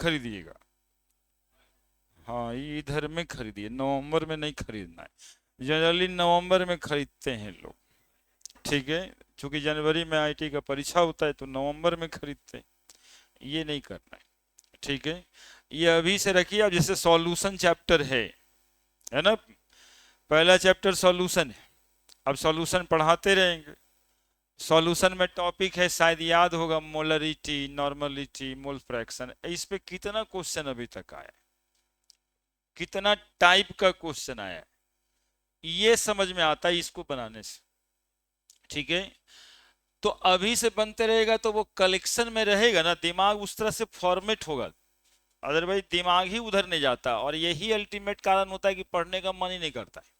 खरीदिएगा। हाँ, इधर में खरीदिए, नवंबर में नहीं खरीदना है। जनरली नवंबर में खरीदते हैं लोग, ठीक है, क्योंकि जनवरी में आईटी का परीक्षा होता है तो नवंबर में खरीदते हैं। ये नहीं करना है, ठीक है। ये अभी से रखिए। अब जैसे सॉल्यूशन चैप्टर है ना, पहला चैप्टर सॉल्यूशन है। अब सॉल्यूशन पढ़ाते रहेंगे। सॉल्यूशन में टॉपिक है, शायद याद होगा, मोलरिटी, नॉर्मलिटी, मोल फ्रैक्शन। इस पे कितना क्वेश्चन अभी तक आया, कितना टाइप का क्वेश्चन आया, ये समझ में आता है इसको बनाने से, ठीक है। तो अभी से बनते रहेगा तो वो कलेक्शन में रहेगा ना, दिमाग उस तरह से फॉर्मेट होगा। अदरवाइज दिमाग ही उधर नहीं जाता, और यही अल्टीमेट कारण होता है कि पढ़ने का मन ही नहीं करता है।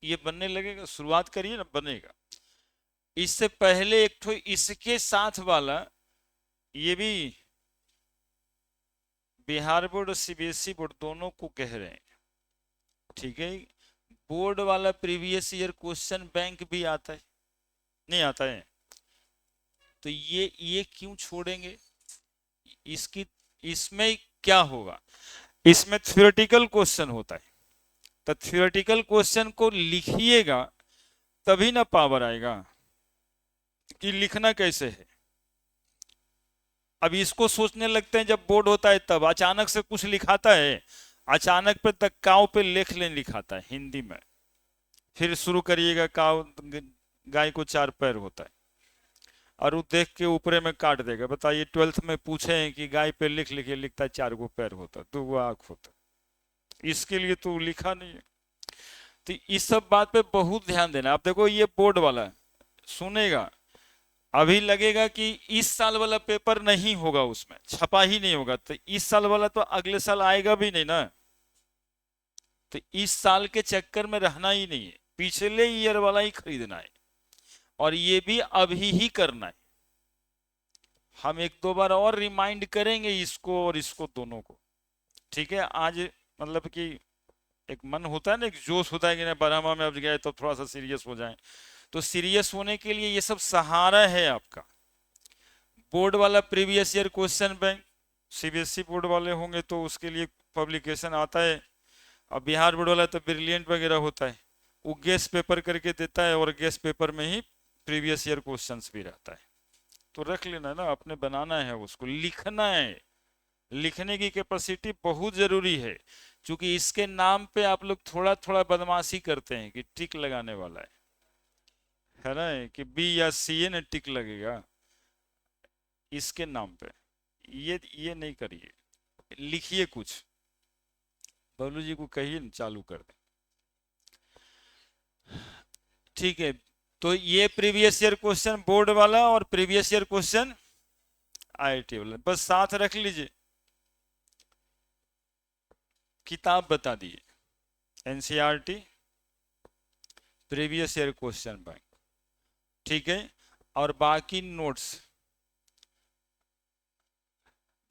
ये बनने लगेगा, शुरुआत करिए ना, बनेगा। इससे पहले एक ठो इसके साथ वाला, ये भी बिहार बोर्ड और सीबीएसई बोर्ड दोनों को कह रहे हैं, ठीक है। बोर्ड वाला प्रीवियस ईयर क्वेश्चन बैंक भी आता है, नहीं आता है, तो ये क्यों छोड़ेंगे। इसकी, इसमें क्या होगा, इसमें थ्योरेटिकल क्वेश्चन होता है, तो थ्योरेटिकल क्वेश्चन को लिखिएगा तभी ना पावर आएगा, कि लिखना कैसे है। अब इसको सोचने लगते हैं जब बोर्ड होता है तब, अचानक से कुछ लिखाता है, अचानक पे तक काव पे लेख लेन लिखाता है हिंदी में, फिर शुरू करिएगा काव, गाय को 4 पैर होता है, और वो देख के ऊपरे में काट देगा। बताइए, 12th में पूछे हैं कि गाय पे लिख लिखे, लिखता है 4 पैर होता, 2 आंख होता, इसके लिए तो लिखा नहीं है। तो इस सब बात पे बहुत ध्यान देना। आप देखो, ये बोर्ड वाला सुनेगा, अभी लगेगा कि इस साल वाला पेपर नहीं होगा, उसमें छपा ही नहीं होगा, तो इस साल वाला तो अगले साल आएगा भी नहीं ना। तो इस साल के चक्कर में रहना ही नहीं है, पिछले ईयर वाला ही खरीदना है, और ये भी अभी ही करना है। हम एक दो बार और रिमाइंड करेंगे इसको और इसको, दोनों को, ठीक है। आज मतलब कि एक मन होता है ना, एक जोश होता है कि ना बरहमा में अब गए तो थोड़ा सा सीरियस हो जाए, तो सीरियस होने के लिए ये सब सहारा है आपका। बोर्ड वाला previous year question bank, CBSE board वाले होंगे तो उसके लिए पब्लिकेशन आता है, और बिहार बोर्ड वाला तो ब्रिलियंट वगैरह होता है, वो गेस्ट पेपर करके देता है, और गेस्ट पेपर में ही प्रीवियस ईयर क्वेश्चंस भी रहता है। तो रख लेना ना, अपने बनाना है, उसको लिखना है। लिखने की कैपेसिटी बहुत जरूरी है, क्योंकि इसके नाम पे आप लोग थोड़ा थोड़ा बदमाशी करते हैं कि टिक लगाने वाला है ना, कि बी या सी ए ने टिक लगेगा इसके नाम पे। ये नहीं करिए, लिखिए कुछ। बबलू जी को कहिए ना, चालू कर दें, ठीक है। तो ये प्रीवियस ईयर क्वेश्चन बोर्ड वाला और प्रीवियस ईयर क्वेश्चन आईआईटी वाला, बस साथ रख लीजिए। किताब बता दिए, NCERT previous year question bank, ठीक है। और बाकी नोट्स,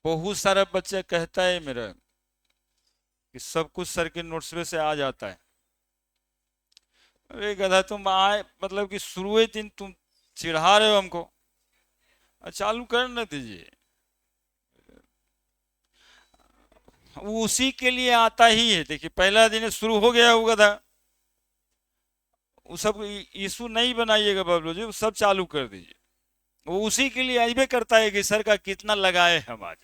बहुत सारा बच्चा कहता है मेरा कि सब कुछ सर के नोट्स में से आ जाता है। अरे गधा, तुम आए मतलब कि शुरू दिन तुम चिढ़ा रहे हो हमको, चालू कर न दीजिए। वो उसी के लिए आता ही है, देखिए पहला दिन शुरू हो गया होगा था, वो सब इशू नहीं बनाइएगा बबलू जी, वो सब चालू कर दीजिए। वो उसी के लिए आइबे करता है कि सर का कितना लगाए हम आज।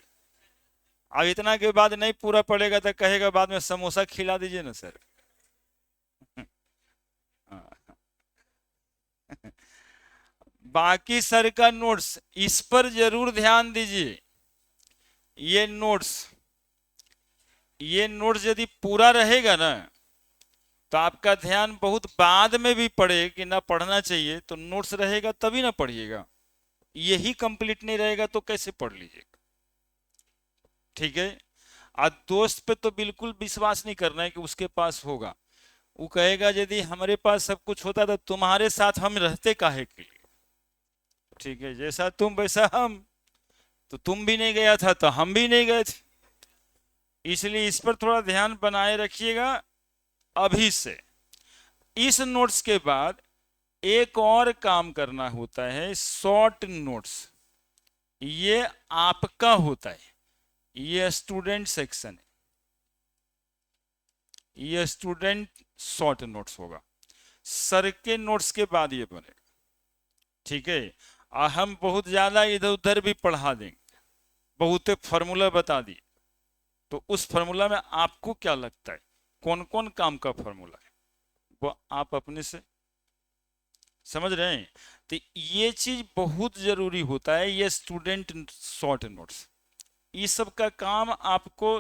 अब इतना के बाद नहीं पूरा पड़ेगा तो कहेगा बाद में समोसा खिला दीजिए ना सर। बाकी सर का नोट्स, इस पर जरूर ध्यान दीजिए। ये नोट्स, ये नोट्स यदि पूरा रहेगा ना, तो आपका ध्यान बहुत बाद में भी पढ़े कि ना पढ़ना चाहिए, तो नोट्स रहेगा तभी ना पढ़िएगा। यही कंप्लीट नहीं रहेगा तो कैसे पढ़ लीजिएगा, ठीक है। आज दोस्त पे तो बिल्कुल विश्वास नहीं करना है कि उसके पास होगा। वो कहेगा यदि हमारे पास सब कुछ होता तो तुम्हारे साथ हम रहते काहे के लिए, ठीक है। जैसा तुम वैसा हम, तो तुम भी नहीं गया था तो हम भी नहीं गए थे, इसलिए इस पर थोड़ा ध्यान बनाए रखिएगा अभी से। इस नोट्स के बाद एक और काम करना होता है, शॉर्ट नोट्स। ये आपका होता है, ये स्टूडेंट सेक्शन है, ये स्टूडेंट शॉर्ट नोट्स होगा, सर के नोट्स के बाद ये बनेगा। ठीक है, हम बहुत ज्यादा इधर उधर भी पढ़ा देंगे, बहुत फार्मूला बता दिए, तो उस फार्मूला में आपको क्या लगता है कौन कौन काम का फार्मूला है, वो आप अपने से समझ रहे हैं। तो ये चीज बहुत जरूरी होता है, ये स्टूडेंट शॉर्ट नोट्स, इस सब का काम आपको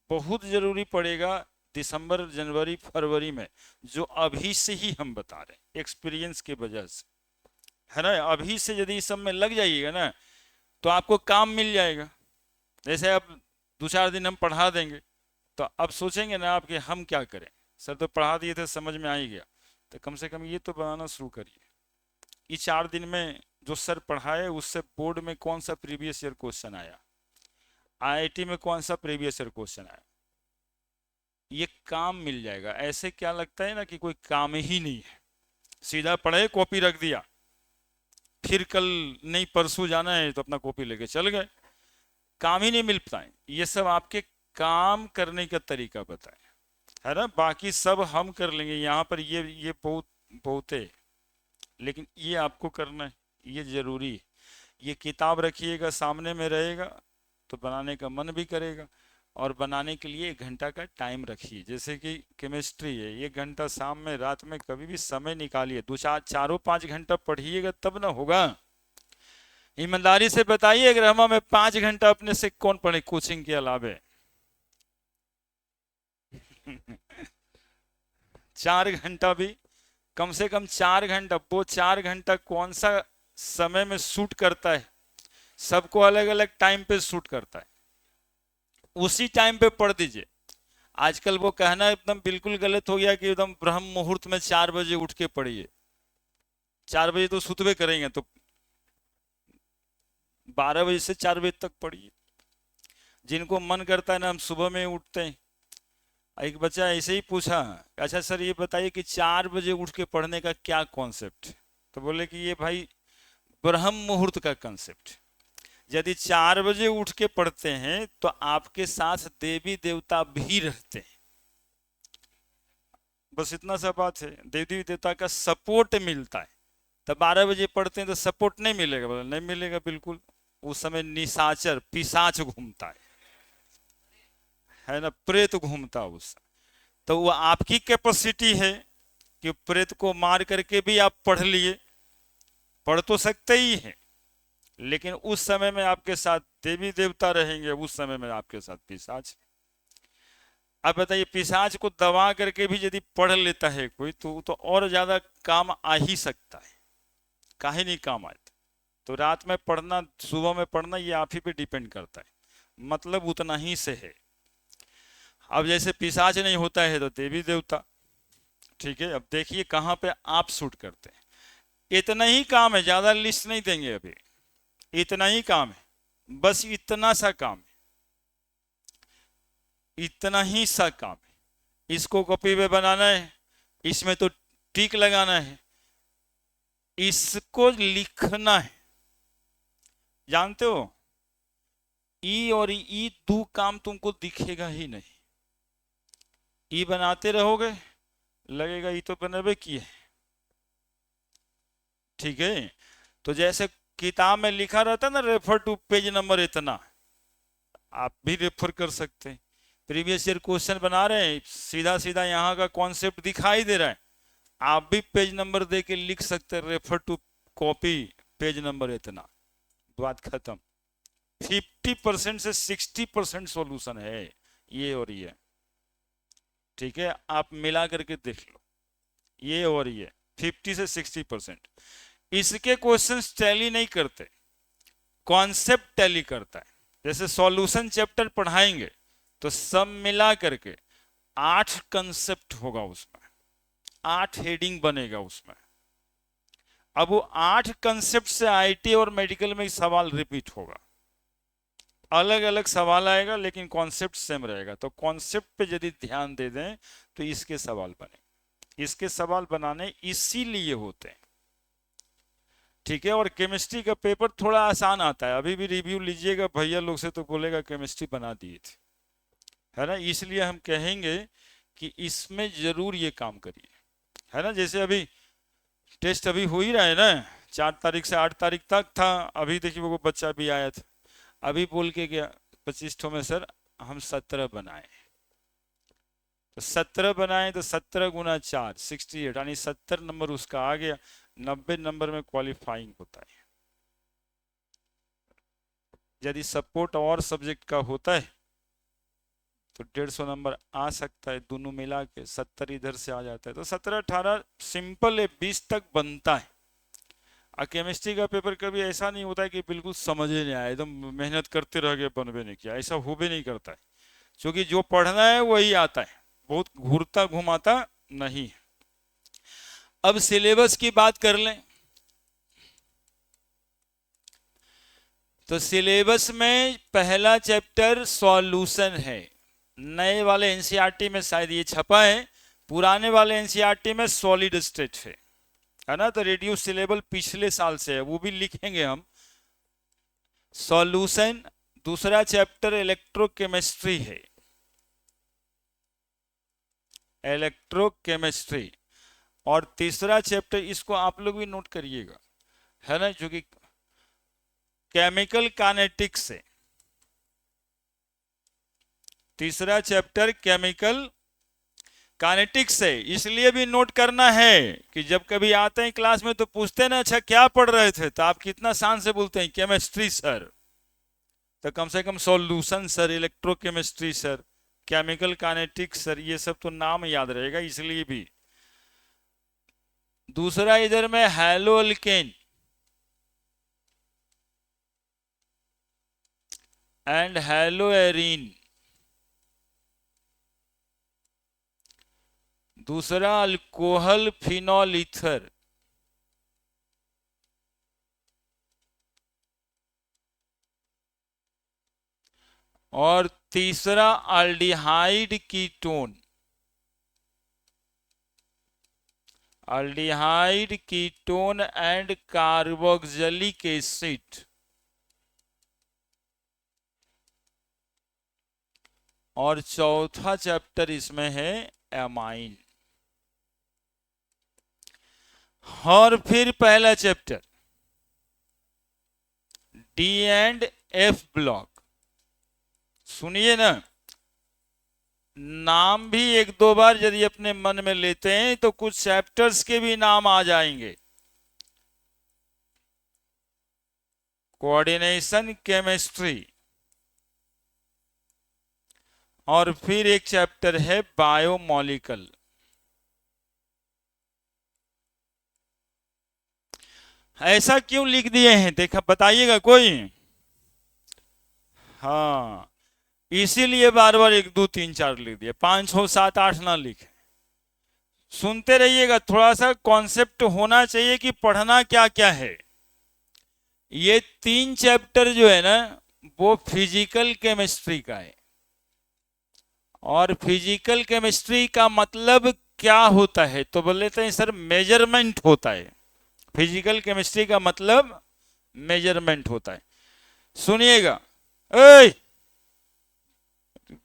बहुत जरूरी पड़ेगा दिसंबर जनवरी फरवरी में, जो अभी से ही हम बता रहे हैं एक्सपीरियंस के वजह से, है ना। अभी से यदि इस सब में लग जाइएगा ना तो आपको काम मिल जाएगा। जैसे अब 2-4 दिन हम पढ़ा देंगे तो अब सोचेंगे ना आप कि हम क्या करें, सर तो पढ़ा दिए थे समझ में आ ही गया, तो कम से कम ये तो बनाना शुरू करिए। ये 4 दिन में जो सर पढ़ाए उससे बोर्ड में कौन सा प्रीवियस ईयर क्वेश्चन आया, आईआईटी में कौन सा प्रीवियस ईयर क्वेश्चन आया, ये काम मिल जाएगा। ऐसे क्या लगता है ना कि कोई काम ही नहीं है, सीधा पढ़े कॉपी रख दिया, फिर कल नहीं परसों जाना है तो अपना कॉपी लेके चल गए, काम ही नहीं मिल पाए। ये सब आपके काम करने का तरीका बताए, है ना। बाकी सब हम कर लेंगे, यहाँ पर ये बहुत बहुत है, लेकिन ये आपको करना है, ये जरूरी है। ये किताब रखिएगा सामने में रहेगा तो बनाने का मन भी करेगा, और बनाने के लिए 1 घंटा का टाइम रखिए। जैसे कि केमिस्ट्री है, 1 घंटा शाम में रात में कभी भी समय निकालिए, 2-4-5 घंटा पढ़िएगा तब ना होगा। ईमानदारी से बताइए अगर हम 5 घंटा अपने से कौन पढ़े कोचिंग के अलावे 4 घंटा भी, कम से कम 4 घंटा, वो 4 घंटा कौन सा समय में शूट करता है, सबको अलग अलग टाइम पे शूट करता है, उसी टाइम पे पढ़ दीजिए। आजकल वो कहना एकदम बिल्कुल गलत हो गया कि एकदम ब्रह्म मुहूर्त में 4 बजे उठ के पढ़िए, 4 बजे तो सुतबे करेंगे, तो 12 बजे से 4 बजे तक पढ़िए। जिनको मन करता है ना हम सुबह में उठते हैं। एक बच्चा ऐसे ही पूछा, अच्छा सर ये बताइए कि 4 बजे उठ के पढ़ने का क्या कॉन्सेप्ट, तो बोले कि ये भाई ब्रह्म मुहूर्त का कॉन्सेप्ट, यदि 4 बजे उठ के पढ़ते हैं तो आपके साथ देवी देवता भी रहते हैं, बस इतना सा बात है, देवी देवता का सपोर्ट मिलता है। तो 12 बजे पढ़ते हैं तो सपोर्ट नहीं मिलेगा, बोले नहीं मिलेगा बिल्कुल, उस समय निशाचर पिशाच घूमता है ना, प्रेत घूमता है उस समय। तो वो आपकी कैपेसिटी है कि प्रेत को मार करके भी आप पढ़ लिए, पढ़ तो सकते ही हैं, लेकिन उस समय में आपके साथ देवी देवता रहेंगे, उस समय में आपके साथ पिशाच। अब बताइए पिशाच को दबा करके भी यदि पढ़ लेता है कोई तो और ज्यादा काम आ ही सकता है, काहे नहीं काम आए। तो रात में पढ़ना सुबह में पढ़ना ये आप ही पे डिपेंड करता है, मतलब उतना ही से है। अब जैसे पिशाच नहीं होता है तो देवी देवता, ठीक है। अब देखिए कहाँ पे आप शूट करते हैं, इतना ही काम है, ज्यादा लिस्ट नहीं देंगे अभी, इतना ही काम है, बस इतना सा काम है, इतना ही सा काम है। इसको कॉपी पे बनाना है, इसमें तो टिक लगाना है, इसको लिखना है। जानते हो ई और ई दो काम तुमको दिखेगा ही नहीं, ई बनाते रहोगे लगेगा ई तो बनबे की है, ठीक है। तो जैसे किताब में लिखा रहता है ना रेफर टू पेज नंबर इतना, आप भी रेफर कर सकते हैं। प्रीवियस ईयर क्वेश्चन बना रहे हैं, सीधा सीधा यहाँ का कॉन्सेप्ट दिखाई दे रहा है, आप भी पेज नंबर दे के लिख सकते हैं refer to copy page number इतना, बात खत्म। 50% से 60% सॉल्यूशन है ये और ये, ठीक है। आप मिला करके देख लो, ये और ये 50 से 60%। इसके क्वेश्चंस टैली नहीं करते, कॉन्सेप्ट टैली करता है। जैसे सॉल्यूशन चैप्टर पढ़ाएंगे तो सब मिला करके 8 कंसेप्ट होगा उसमें, 8 हेडिंग बनेगा उसमें। अब वो 8 कंसेप्ट से आईटी और मेडिकल में सवाल रिपीट होगा, अलग अलग सवाल आएगा लेकिन कॉन्सेप्ट सेम रहेगा। तो कॉन्सेप्ट पे यदि ध्यान दे दें तो इसके सवाल बने, इसके सवाल बनाने इसीलिए होते हैं। ठीक है। और केमिस्ट्री का पेपर थोड़ा आसान आता है, अभी भी रिव्यू लीजिएगा भैया लोग से तो बोलेगा केमिस्ट्री बना दिए थे, है ना। इसलिए हम कहेंगे कि इसमें जरूर ये काम करिए, है ना। जैसे अभी टेस्ट अभी हो ही रहा है ना, 4 तारीख से 8 तारीख तक था। अभी देखिए वो बच्चा भी आया था, अभी बोल के गया 25 में सर हम 17 बनाए। तो 17 बनाए तो 17 × 4 68, यानी 70 नंबर उसका आ गया। 90 नंबर में क्वालिफाइंग होता है। यदि सपोर्ट और सब्जेक्ट का होता है तो 150 नंबर आ सकता है, दोनों मिला के 70 इधर से आ जाता है। तो 17 18 सिंपल है, 20 तक बनता है। और केमिस्ट्री का पेपर कभी ऐसा नहीं होता है कि बिल्कुल समझ ही नहीं आया, एकदम मेहनत करते रह गए बनवे नहीं किया, ऐसा हो भी नहीं करता है। क्योंकि जो पढ़ना है वही आता है, बहुत घूरता घुमाता नहीं। अब सिलेबस की बात कर लें तो सिलेबस में पहला चैप्टर सॉल्यूशन है। नए वाले एनसीईआरटी में शायद ये छपा है, पुराने वाले एनसीईआरटी में सॉलिड स्टेट है ना। तो रेडियो सिलेबल पिछले साल से है, वो भी लिखेंगे हम। सॉल्यूशन, दूसरा चैप्टर इलेक्ट्रोकेमिस्ट्री है, इलेक्ट्रोकेमिस्ट्री। और तीसरा चैप्टर, इसको आप लोग भी नोट करिएगा, है ना, जो कि केमिकल काइनेटिक्स है। तीसरा चैप्टर केमिकल काइनेटिक्स है। इसलिए भी नोट करना है कि जब कभी आते हैं क्लास में तो पूछते हैं ना, अच्छा क्या पढ़ रहे थे, तो आप कितना शान से बोलते हैं केमिस्ट्री सर। तो कम से कम solution sir, electrochemistry sir, chemical kinetics sir, ये सब तो नाम याद रहेगा। इसलिए भी दूसरा इधर में hello alkane and hello arene, दूसरा अल्कोहल फिनॉल ईथर, और तीसरा aldehyde ketone, aldehyde ketone and carboxylic acid. और चौथा चैप्टर इसमें है एमाइन। और फिर पहला chapter D and F block. सुनिए ना, नाम भी एक दो बार यदि अपने मन में लेते हैं तो कुछ चैप्टर्स के भी नाम आ जाएंगे। कोऑर्डिनेशन केमिस्ट्री, और फिर एक चैप्टर है बायोमोलिकल। ऐसा क्यों लिख दिए हैं, देखा बताइएगा कोई। हाँ, इसीलिए बार बार 1 2 3 4 लिख दिए, 5 6 7 8 ना लिखे। सुनते रहिएगा, थोड़ा सा कॉन्सेप्ट होना चाहिए कि पढ़ना क्या क्या है। ये 3 चैप्टर जो है ना वो फिजिकल केमिस्ट्री का है। और फिजिकल केमिस्ट्री का मतलब क्या होता है, तो बोल लेते हैं सर मेजरमेंट होता है। फिजिकल केमिस्ट्री का मतलब मेजरमेंट होता है। सुनिएगा,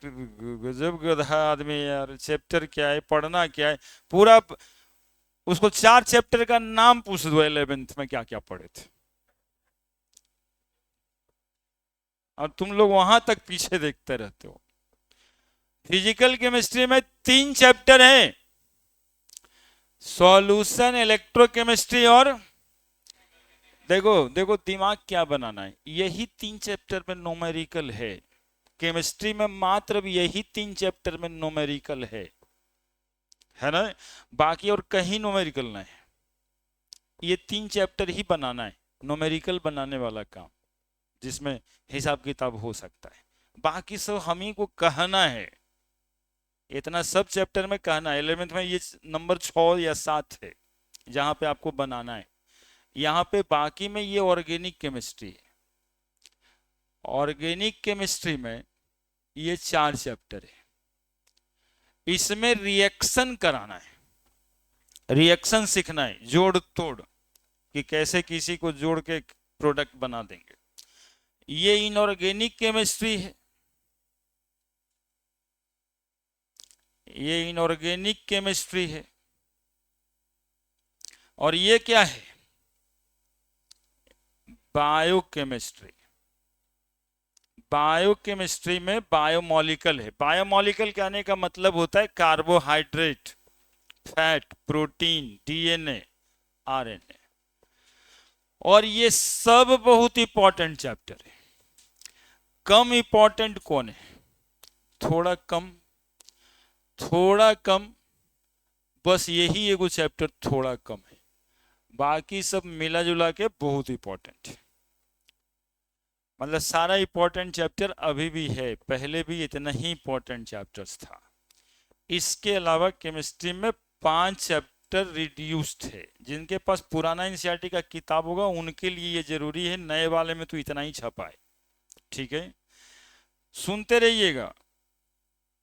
गजब गधा आदमी यार, चैप्टर क्या है, पढ़ना क्या है, पूरा उसको 4 चैप्टर का नाम पूछ दो 11th में क्या क्या पढ़े थे, और तुम लोग वहां तक पीछे देखते रहते हो। फिजिकल केमिस्ट्री में 3 चैप्टर हैं, सॉल्यूशन, इलेक्ट्रोकेमिस्ट्री और देखो देखो दिमाग क्या बनाना है, यही 3 चैप्टर में न्यूमेरिकल है। केमिस्ट्री में मात्र यही 3 चैप्टर में न्यूमेरिकल है ना। बाकी और कहीं न्यूमेरिकल नहीं है। ये 3 चैप्टर ही बनाना है, न्यूमेरिकल बनाने वाला काम, जिसमें हिसाब किताब हो सकता है। बाकी सब हम ही को कहना है, इतना सब चैप्टर में कहना है। 11th में ये नंबर 6 या 7 है जहां पे आपको बनाना है। यहाँ पे बाकी में ये ऑर्गेनिक केमिस्ट्री है। ऑर्गेनिक केमिस्ट्री में ये 4 चैप्टर है। इसमें रिएक्शन कराना है, रिएक्शन सीखना है, जोड़ तोड़। कि कैसे किसी को जोड़ के प्रोडक्ट बना देंगे। ये इनऑर्गेनिक केमिस्ट्री है, ये इनऑर्गेनिक केमिस्ट्री है। और ये क्या है? बायोकेमिस्ट्री। बायोकेमिस्ट्री में बायोमोलिकल है। बायोमोलिकल कहने का मतलब होता है carbohydrate, fat, protein, DNA, RNA. और ये सब बहुत इंपॉर्टेंट चैप्टर है। कम इंपॉर्टेंट कौन है? थोड़ा कम, थोड़ा कम, बस यही एगो चैप्टर थोड़ा कम है, बाकी सब मिला जुला के बहुत इंपॉर्टेंट है। मतलब सारा इंपॉर्टेंट चैप्टर अभी भी है, पहले भी इतना ही इंपॉर्टेंट चैप्टर्स था। इसके अलावा केमिस्ट्री में 5 चैप्टर रिड्यूस्ड है। जिनके पास पुराना एनसीईआरटी का किताब होगा उनके लिए ये जरूरी है, नए वाले में तो इतना ही छपा है। ठीक है, सुनते रहिएगा।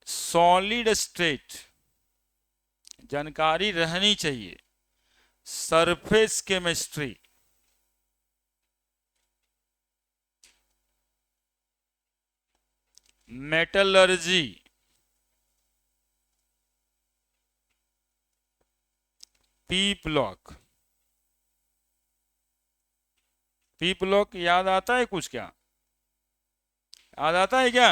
सॉलिड स्टेट जानकारी रहनी चाहिए। Surface chemistry, metallurgy, P block. P block याद आता है कुछ? क्या याद आता है क्या?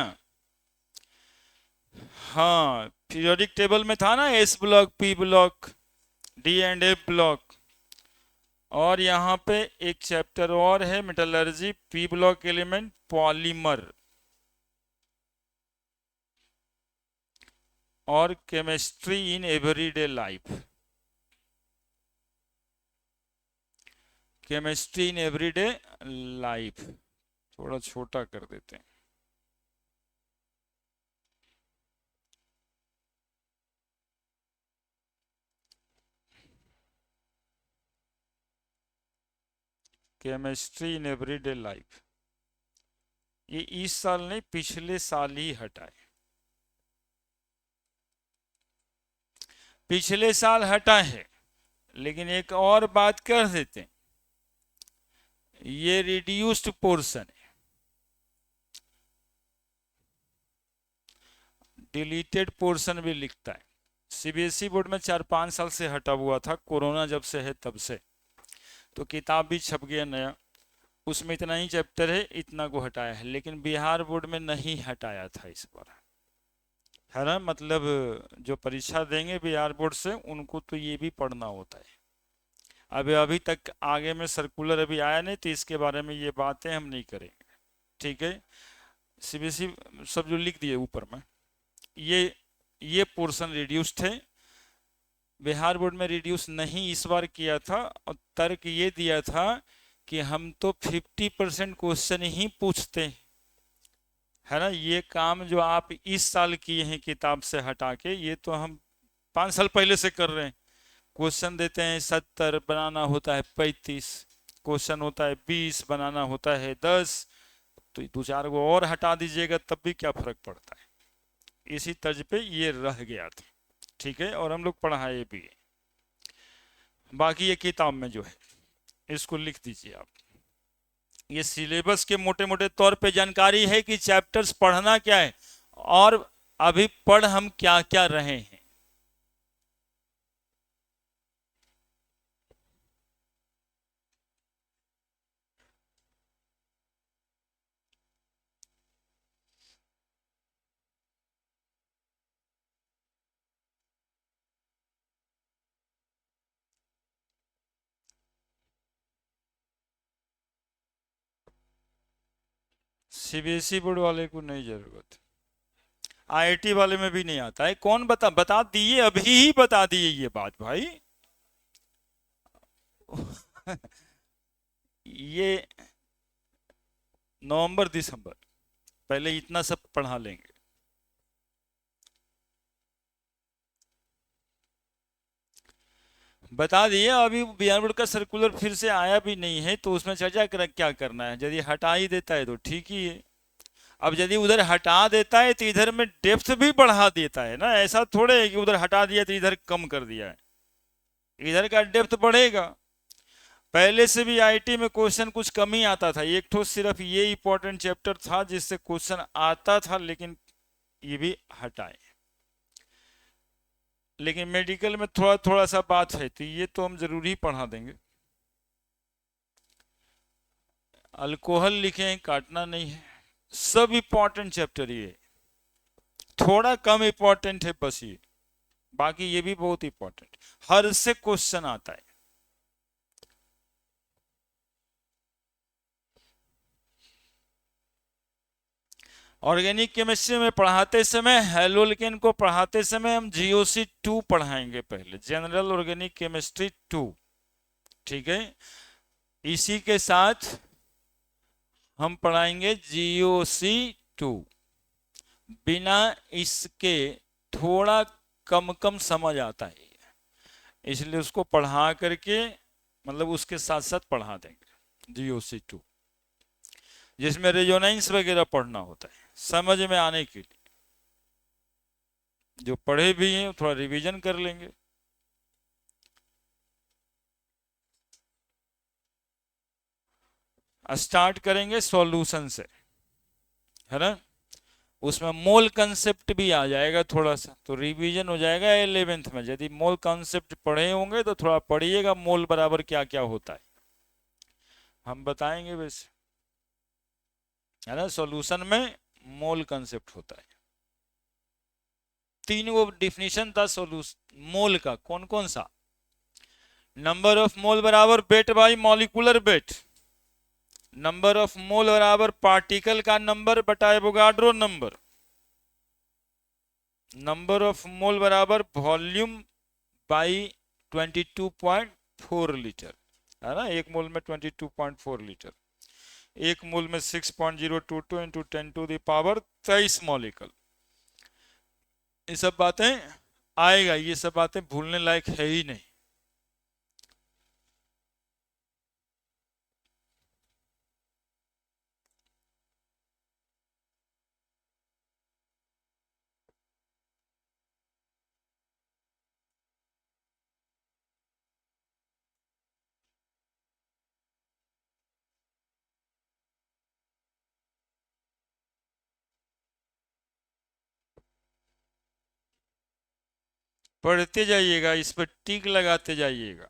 हाँ, पीरियोडिक टेबल में था ना, S block, P block, D and F block. और यहाँ पे एक चैप्टर और है metallurgy, P block element, polymer और chemistry in everyday life. Chemistry in everyday life थोड़ा छोटा कर देते हैं। केमिस्ट्री इन एवरीडे लाइफ, ये इस साल नहीं पिछले साल ही हटा है, पिछले साल हटा है। लेकिन एक और बात कर देते हैं, ये रिड्यूस्ड पोर्शन है, डिलीटेड पोर्शन भी लिखता है। सीबीएसई बोर्ड में 4-5 साल से हटा हुआ था, कोरोना जब से है तब से, तो किताब भी छप गया नया, उसमें इतना ही चैप्टर है, इतना को हटाया है। लेकिन बिहार बोर्ड में नहीं हटाया था इस बार, है ना। मतलब जो परीक्षा देंगे बिहार बोर्ड से उनको तो ये भी पढ़ना होता है। अभी तक आगे में सर्कुलर अभी आया नहीं, तो इसके बारे में ये बातें हम नहीं करेंगे। ठीक है, सीबीएसई सब जो लिख दिए ऊपर में, ये पोर्शन रिड्यूस्ड है। बिहार बोर्ड में रिड्यूस नहीं इस बार किया था, और तर्क ये दिया था कि हम तो 50% क्वेश्चन ही पूछते हैं, है ना। ये काम जो आप इस साल किए हैं किताब से हटा के, ये तो हम 5 साल पहले से कर रहे हैं। क्वेश्चन देते हैं 70, बनाना होता है 35, क्वेश्चन होता है 20, बनाना होता है 10, तो 2-4 को और हटा दीजिएगा तब भी क्या फर्क पड़ता है। इसी तर्ज पे ये रह गया था। ठीक है, और हम लोग पढ़ाए भी। बाकी ये किताब में जो है इसको लिख दीजिए आप। ये सिलेबस के मोटे मोटे तौर पे जानकारी है कि चैप्टर्स पढ़ना क्या है और अभी पढ़ हम क्या क्या रहे हैं। सीबीएसई बोर्ड वाले को नहीं जरूरत, आईआईटी वाले में भी नहीं आता है। कौन बता दिए, अभी ही बता दिए ये बात भाई। ये नवंबर दिसंबर पहले इतना सब पढ़ा लेंगे। बता दिए, अभी बिहार बोर्ड का सर्कुलर फिर से आया भी नहीं है, तो उसमें चर्चा कर क्या करना है। यदि हटा ही देता है तो ठीक ही है। अब यदि उधर हटा देता है तो इधर में डेप्थ भी बढ़ा देता है ना, ऐसा थोड़े है कि उधर हटा दिया तो इधर कम कर दिया है, इधर का डेप्थ बढ़ेगा। पहले से भी आईटी में क्वेश्चन कुछ कम ही आता था, एक ठो सिर्फ ये इंपॉर्टेंट चैप्टर था जिससे क्वेश्चन आता था, लेकिन ये भी हटाए। लेकिन मेडिकल में थोड़ा थोड़ा सा बात है, तो ये तो हम जरूरी पढ़ा देंगे। अल्कोहल लिखे हैं, काटना नहीं है, सब इंपॉर्टेंट चैप्टर ये, थोड़ा कम इंपॉर्टेंट है बस ये, बाकी ये भी बहुत इंपॉर्टेंट, हर से क्वेश्चन आता है। ऑर्गेनिक केमिस्ट्री में पढ़ाते समय, हेलोल्केन को पढ़ाते समय हम जीओसी 2 पढ़ाएंगे पहले, जनरल ऑर्गेनिक केमिस्ट्री 2, ठीक है। इसी के साथ हम पढ़ाएंगे जीओसी 2, बिना इसके थोड़ा कम कम समझ आता है, इसलिए उसको पढ़ा करके मतलब उसके साथ साथ पढ़ा देंगे जीओसी 2, जिसमें रेजोनेंस वगैरह पढ़ना होता है समझ में आने के लिए। जो पढ़े भी हैं थोड़ा रिवीजन कर लेंगे। स्टार्ट करेंगे सॉल्यूशन से, है ना, उसमें मोल कंसेप्ट भी आ जाएगा थोड़ा सा, तो रिवीजन हो जाएगा 11th में। यदि मोल कंसेप्ट पढ़े होंगे तो थोड़ा पढ़िएगा, मोल बराबर क्या क्या होता है हम बताएंगे वैसे, है ना। सॉल्यूशन में मोल कंसेप्ट होता है, 3 वो डिफिनीशन था सॉल्यूशन मोल का, कौन कौन सा, नंबर ऑफ मोल बराबर weight by molecular weight, number of mole बराबर पार्टिकल का नंबर बटा Avogadro number, number of mole बराबर वॉल्यूम बाई 22.4 लीटर, है ना, एक मोल में 22.4 लीटर, एक मोल में 6.022 इंटू 10⁻23 मॉलिक्यूल। ये सब बातें आएगा, ये सब बातें भूलने लायक है ही नहीं। पढ़ते जाइएगा, इस पर टिक लगाते जाइएगा,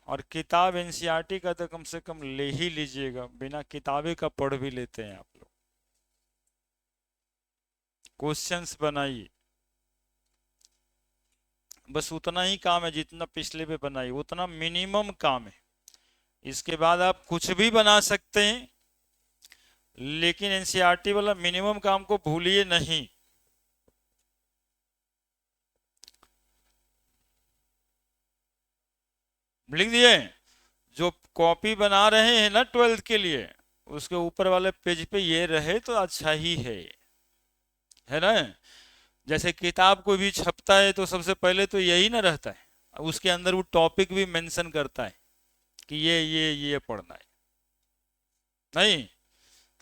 और किताब एनसीईआरटी का तो कम से कम ले ही लीजिएगा, बिना किताबे का पढ़ भी लेते हैं आप लोग। क्वेश्चंस बनाइए, बस उतना ही काम है जितना पिछले पे बनाइए, उतना मिनिमम काम है, इसके बाद आप कुछ भी बना सकते हैं, लेकिन एनसीईआरटी वाला मिनिमम काम को भूलिए नहीं। लिख दिए, जो कॉपी बना रहे हैं ना 12th के लिए, उसके ऊपर वाले पेज पे ये रहे तो अच्छा ही है ना। जैसे किताब कोई भी छपता है तो सबसे पहले तो यही ना रहता है, उसके अंदर वो टॉपिक भी मेंशन करता है कि ये पढ़ना है, नहीं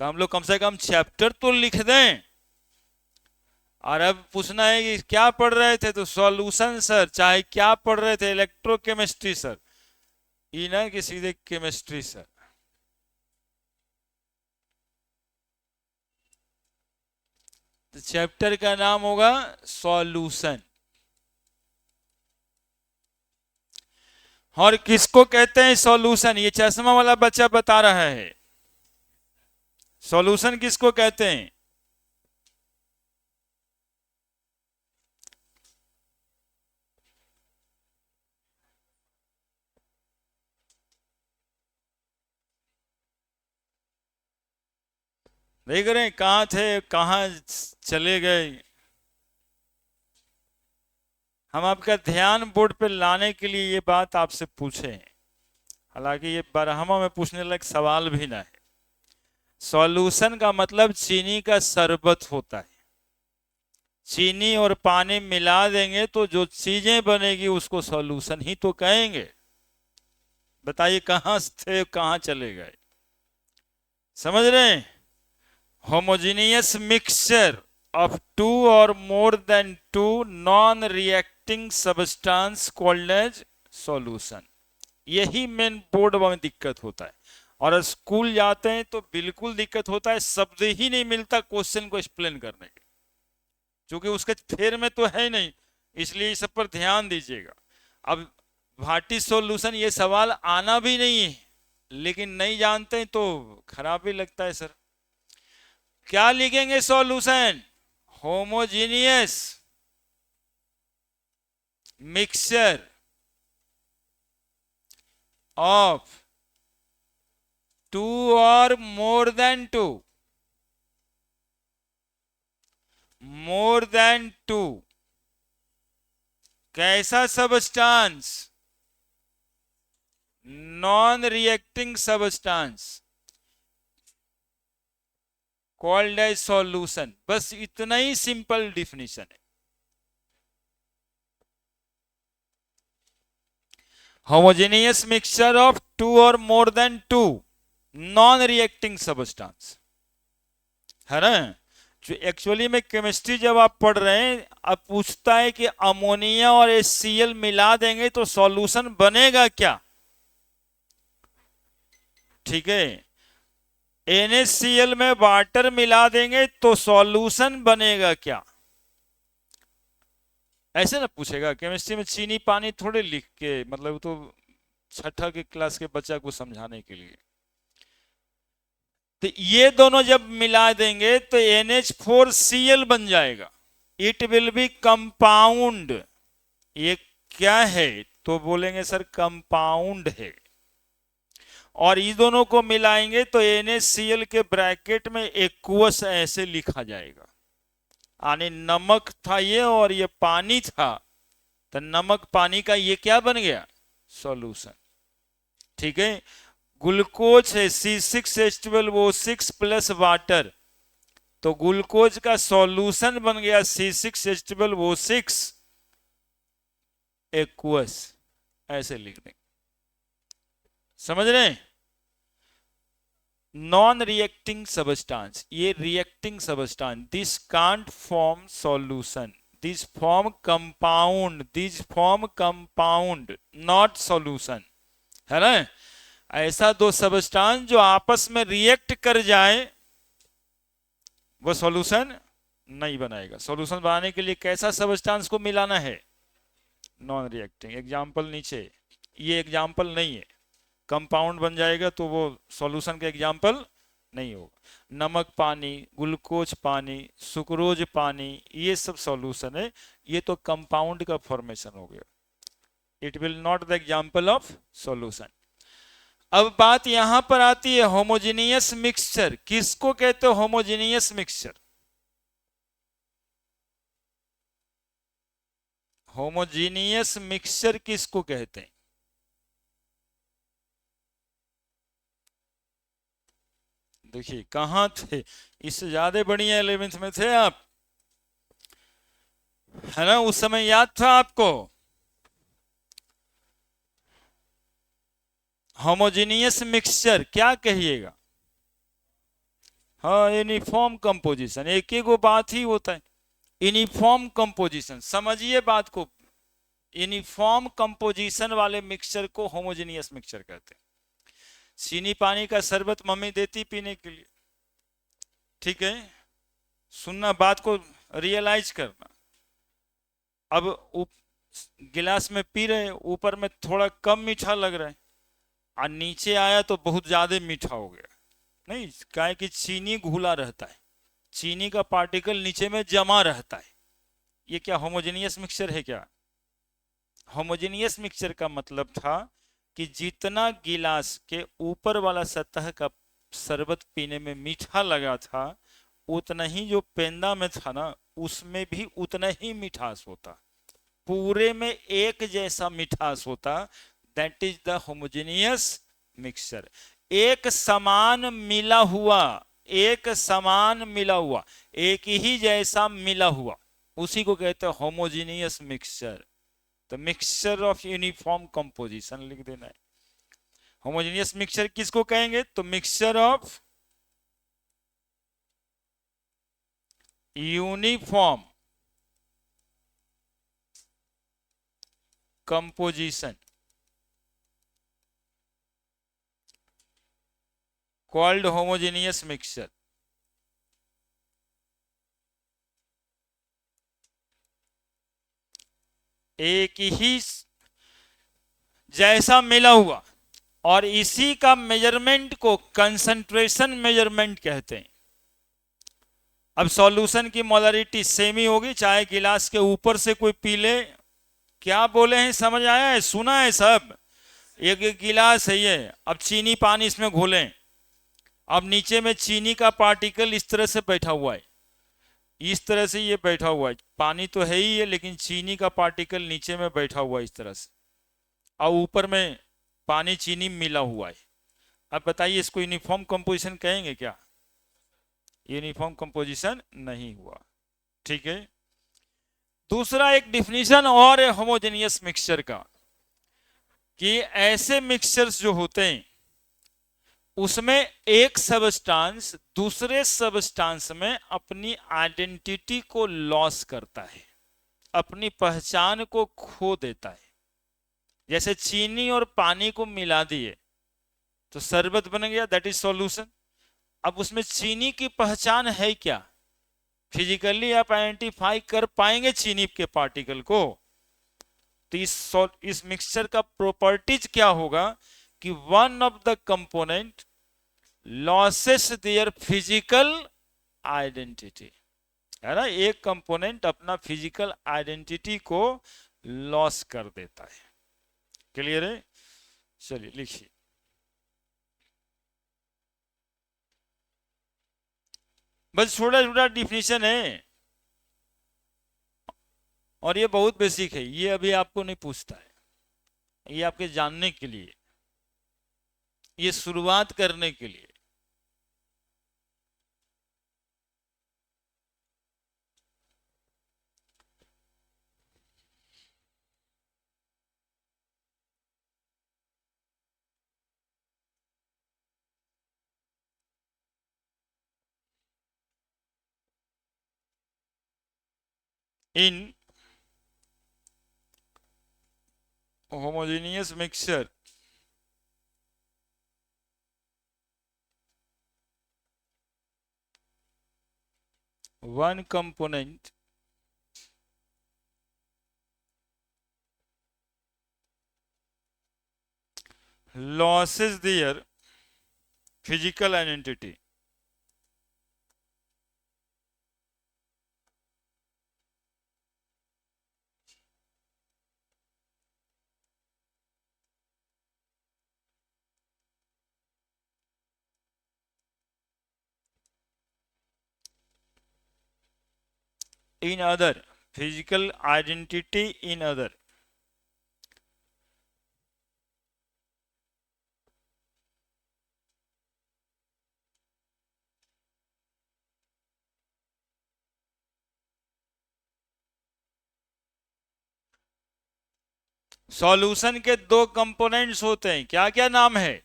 तो हम लोग कम से कम चैप्टर तो लिख दें। और अब पूछना है कि क्या पढ़ रहे थे, तो सॉल्यूशन सर, चाहे क्या पढ़ रहे थे, इलेक्ट्रोकेमिस्ट्री सर, ये ना कि सीधे केमिस्ट्री सर। तो चैप्टर का नाम होगा सॉल्यूशन। और किसको कहते हैं सॉल्यूशन, ये चश्मा वाला बच्चा बता रहा है, सॉल्यूशन किसको कहते हैं। देख रहे हैं कहां थे, कहां चले गए। हम आपका ध्यान बोर्ड पे लाने के लिए ये बात आपसे पूछे हैं, हालांकि ये बरहमा में पूछने लायक सवाल भी ना है। सॉल्यूशन का मतलब चीनी का शरबत होता है, चीनी और पानी मिला देंगे तो जो चीजें बनेगी उसको सॉल्यूशन ही तो कहेंगे। बताइए कहां थे कहां चले गए, समझ रहे हैं। Homogeneous mixture of 2 or more than 2 non-reacting substance called as solution, यही मेन बोर्ड में दिक्कत होता है। और स्कूल जाते हैं तो बिल्कुल दिक्कत होता है, शब्द ही नहीं मिलता क्वेश्चन को एक्सप्लेन करने के, क्योंकि उसके फेर में तो है नहीं, इसलिए इस सब पर ध्यान दीजिएगा। अब व्हाट इज सॉल्यूशन, ये सवाल आना भी नहीं है, लेकिन नहीं जानते हैं तो खराब भी लगता है सर। क्या लिखेंगे solution? Homogeneous mixture of two और more than two, more than two. कैसा substance? Non reacting substance called as solution. बस इतना ही सिंपल डिफिनीशन है। होमोजेनियस मिक्सचर ऑफ टू और more than two non reacting substance, है ना। जो एक्चुअली में केमिस्ट्री जब आप पढ़ रहे हैं, अब पूछता है कि अमोनिया और HCl मिला देंगे तो सॉल्यूशन बनेगा क्या? ठीक है, NaCl में वाटर मिला देंगे तो सॉल्यूशन बनेगा क्या? ऐसे ना पूछेगा केमिस्ट्री में, चीनी पानी थोड़े लिख के, मतलब तो छठा के क्लास के बच्चा को समझाने के लिए। तो ये दोनों जब मिला देंगे तो NH4Cl बन जाएगा। It will be compound. ये क्या है तो बोलेंगे सर कंपाउंड है। और ये दोनों को मिलाएंगे तो NaCl के ब्रैकेट में एक्वस ऐसे लिखा जाएगा। यानी नमक था ये और ये पानी था, तो नमक पानी का ये क्या बन गया? सॉल्यूशन। ठीक है, ग्लूकोज है C6H12O6 प्लस वाटर, तो ग्लूकोज का सॉल्यूशन बन गया C6H12O6 एक्वस। ऐसे लिख देंगे, समझ रहे हैं? नॉन रिएक्टिंग सबस्टांस, ये reacting substance, this can't form solution, this form compound, this form compound not solution, है ना। ऐसा दो सबस्टांस जो आपस में रिएक्ट कर जाए वो सॉल्यूशन नहीं बनाएगा। सॉल्यूशन बनाने के लिए कैसा सबस्टांस को मिलाना है? Non reacting. एग्जाम्पल नीचे, ये एग्जाम्पल नहीं है, कंपाउंड बन जाएगा तो वो सॉल्यूशन का एग्जाम्पल नहीं होगा। नमक पानी, ग्लूकोज पानी, सुक्रोज पानी, ये सब सॉल्यूशन है, ये तो कंपाउंड का फॉर्मेशन हो गया। It will not the example of solution. अब बात यहां पर आती है होमोजेनियस मिक्सचर किसको कहते हो? होमोजेनियस मिक्सचर, होमोजेनियस मिक्सचर किसको कहते हैं? देखिए कहां थे, इससे ज्यादा बढ़िया 11th में थे आप, है ना। उस समय याद था आपको होमोजेनियस मिक्सचर क्या कहिएगा? हाँ, यूनिफॉर्म कंपोजिशन, एक ही को बात ही होता है, यूनिफॉर्म कंपोजिशन। समझिए बात को, यूनिफॉर्म कंपोजिशन वाले मिक्सचर को होमोजेनियस मिक्सचर कहते हैं। चीनी पानी का शरबत मम्मी देती पीने के लिए, ठीक है, सुनना बात को, रियलाइज करना। अब गिलास में पी रहे, ऊपर में थोड़ा कम मीठा लग रहा है और नीचे आया तो बहुत ज्यादा मीठा हो गया। नहीं, क्या है कि चीनी घुला रहता है, चीनी का पार्टिकल नीचे में जमा रहता है। ये क्या होमोजेनियस मिक्सचर है क्या? होमोजेनियस मिक्सचर का मतलब था कि जितना गिलास के ऊपर वाला सतह का शरबत पीने में मीठा लगा था, उतना ही जो पेंदा में था ना, उसमें भी उतना ही मिठास होता, पूरे में एक जैसा मिठास होता। That is the homogeneous mixture. एक समान मिला हुआ, एक समान मिला हुआ, एक ही जैसा मिला हुआ, उसी को कहते हैं होमोजेनियस मिक्सचर। तो मिक्सचर ऑफ यूनिफॉर्म कंपोजिशन लिख देना है। होमोजेनियस मिक्सचर किसको कहेंगे? तो mixture of uniform composition, called homogeneous mixture. एक ही जैसा मिला हुआ और इसी का मेजरमेंट को कंसंट्रेशन मेजरमेंट कहते हैं। अब सॉल्यूशन की मोलरिटी सेम ही होगी, चाहे गिलास के ऊपर से कोई पी ले। क्या बोले हैं, समझ आया है, सुना है सब? एक गिलास है ये, अब चीनी पानी इसमें घोलें, अब नीचे में चीनी का पार्टिकल इस तरह से बैठा हुआ है, इस तरह से ये बैठा हुआ है, पानी तो है ही है लेकिन चीनी का पार्टिकल नीचे में बैठा हुआ है इस तरह से, और ऊपर में पानी चीनी मिला हुआ है। अब बताइए इसको यूनिफॉर्म कंपोजिशन कहेंगे क्या? यूनिफॉर्म कंपोजिशन नहीं हुआ। ठीक है, दूसरा एक डिफिनीशन और है होमोजेनियस मिक्सचर का, कि ऐसे मिक्सचर्स जो होते हैं उसमें एक सबस्टांस दूसरे सबस्टांस में अपनी आइडेंटिटी को लॉस करता है, अपनी पहचान को खो देता है। जैसे चीनी और पानी को मिला दिए तो शरबत बन गया, दैट इज सॉल्यूशन। अब उसमें चीनी की पहचान है क्या? फिजिकली आप आइडेंटिफाई कर पाएंगे चीनी के पार्टिकल को? तो इस मिक्सचर का प्रॉपर्टीज क्या होगा कि one of the component losses their physical identity, है ना, एक कंपोनेंट अपना फिजिकल आइडेंटिटी को लॉस कर देता है। क्लियर है? चलिए लिखिए, बस छोटा छोटा डिफिनीशन है और ये बहुत बेसिक है, ये अभी आपको नहीं पूछता है, ये आपके जानने के लिए, ये शुरुआत करने के लिए। इन homogeneous mixture one component loses their physical identity. In other, physical identity in other. Solution के दो कंपोनेंट्स होते हैं, क्या क्या नाम है?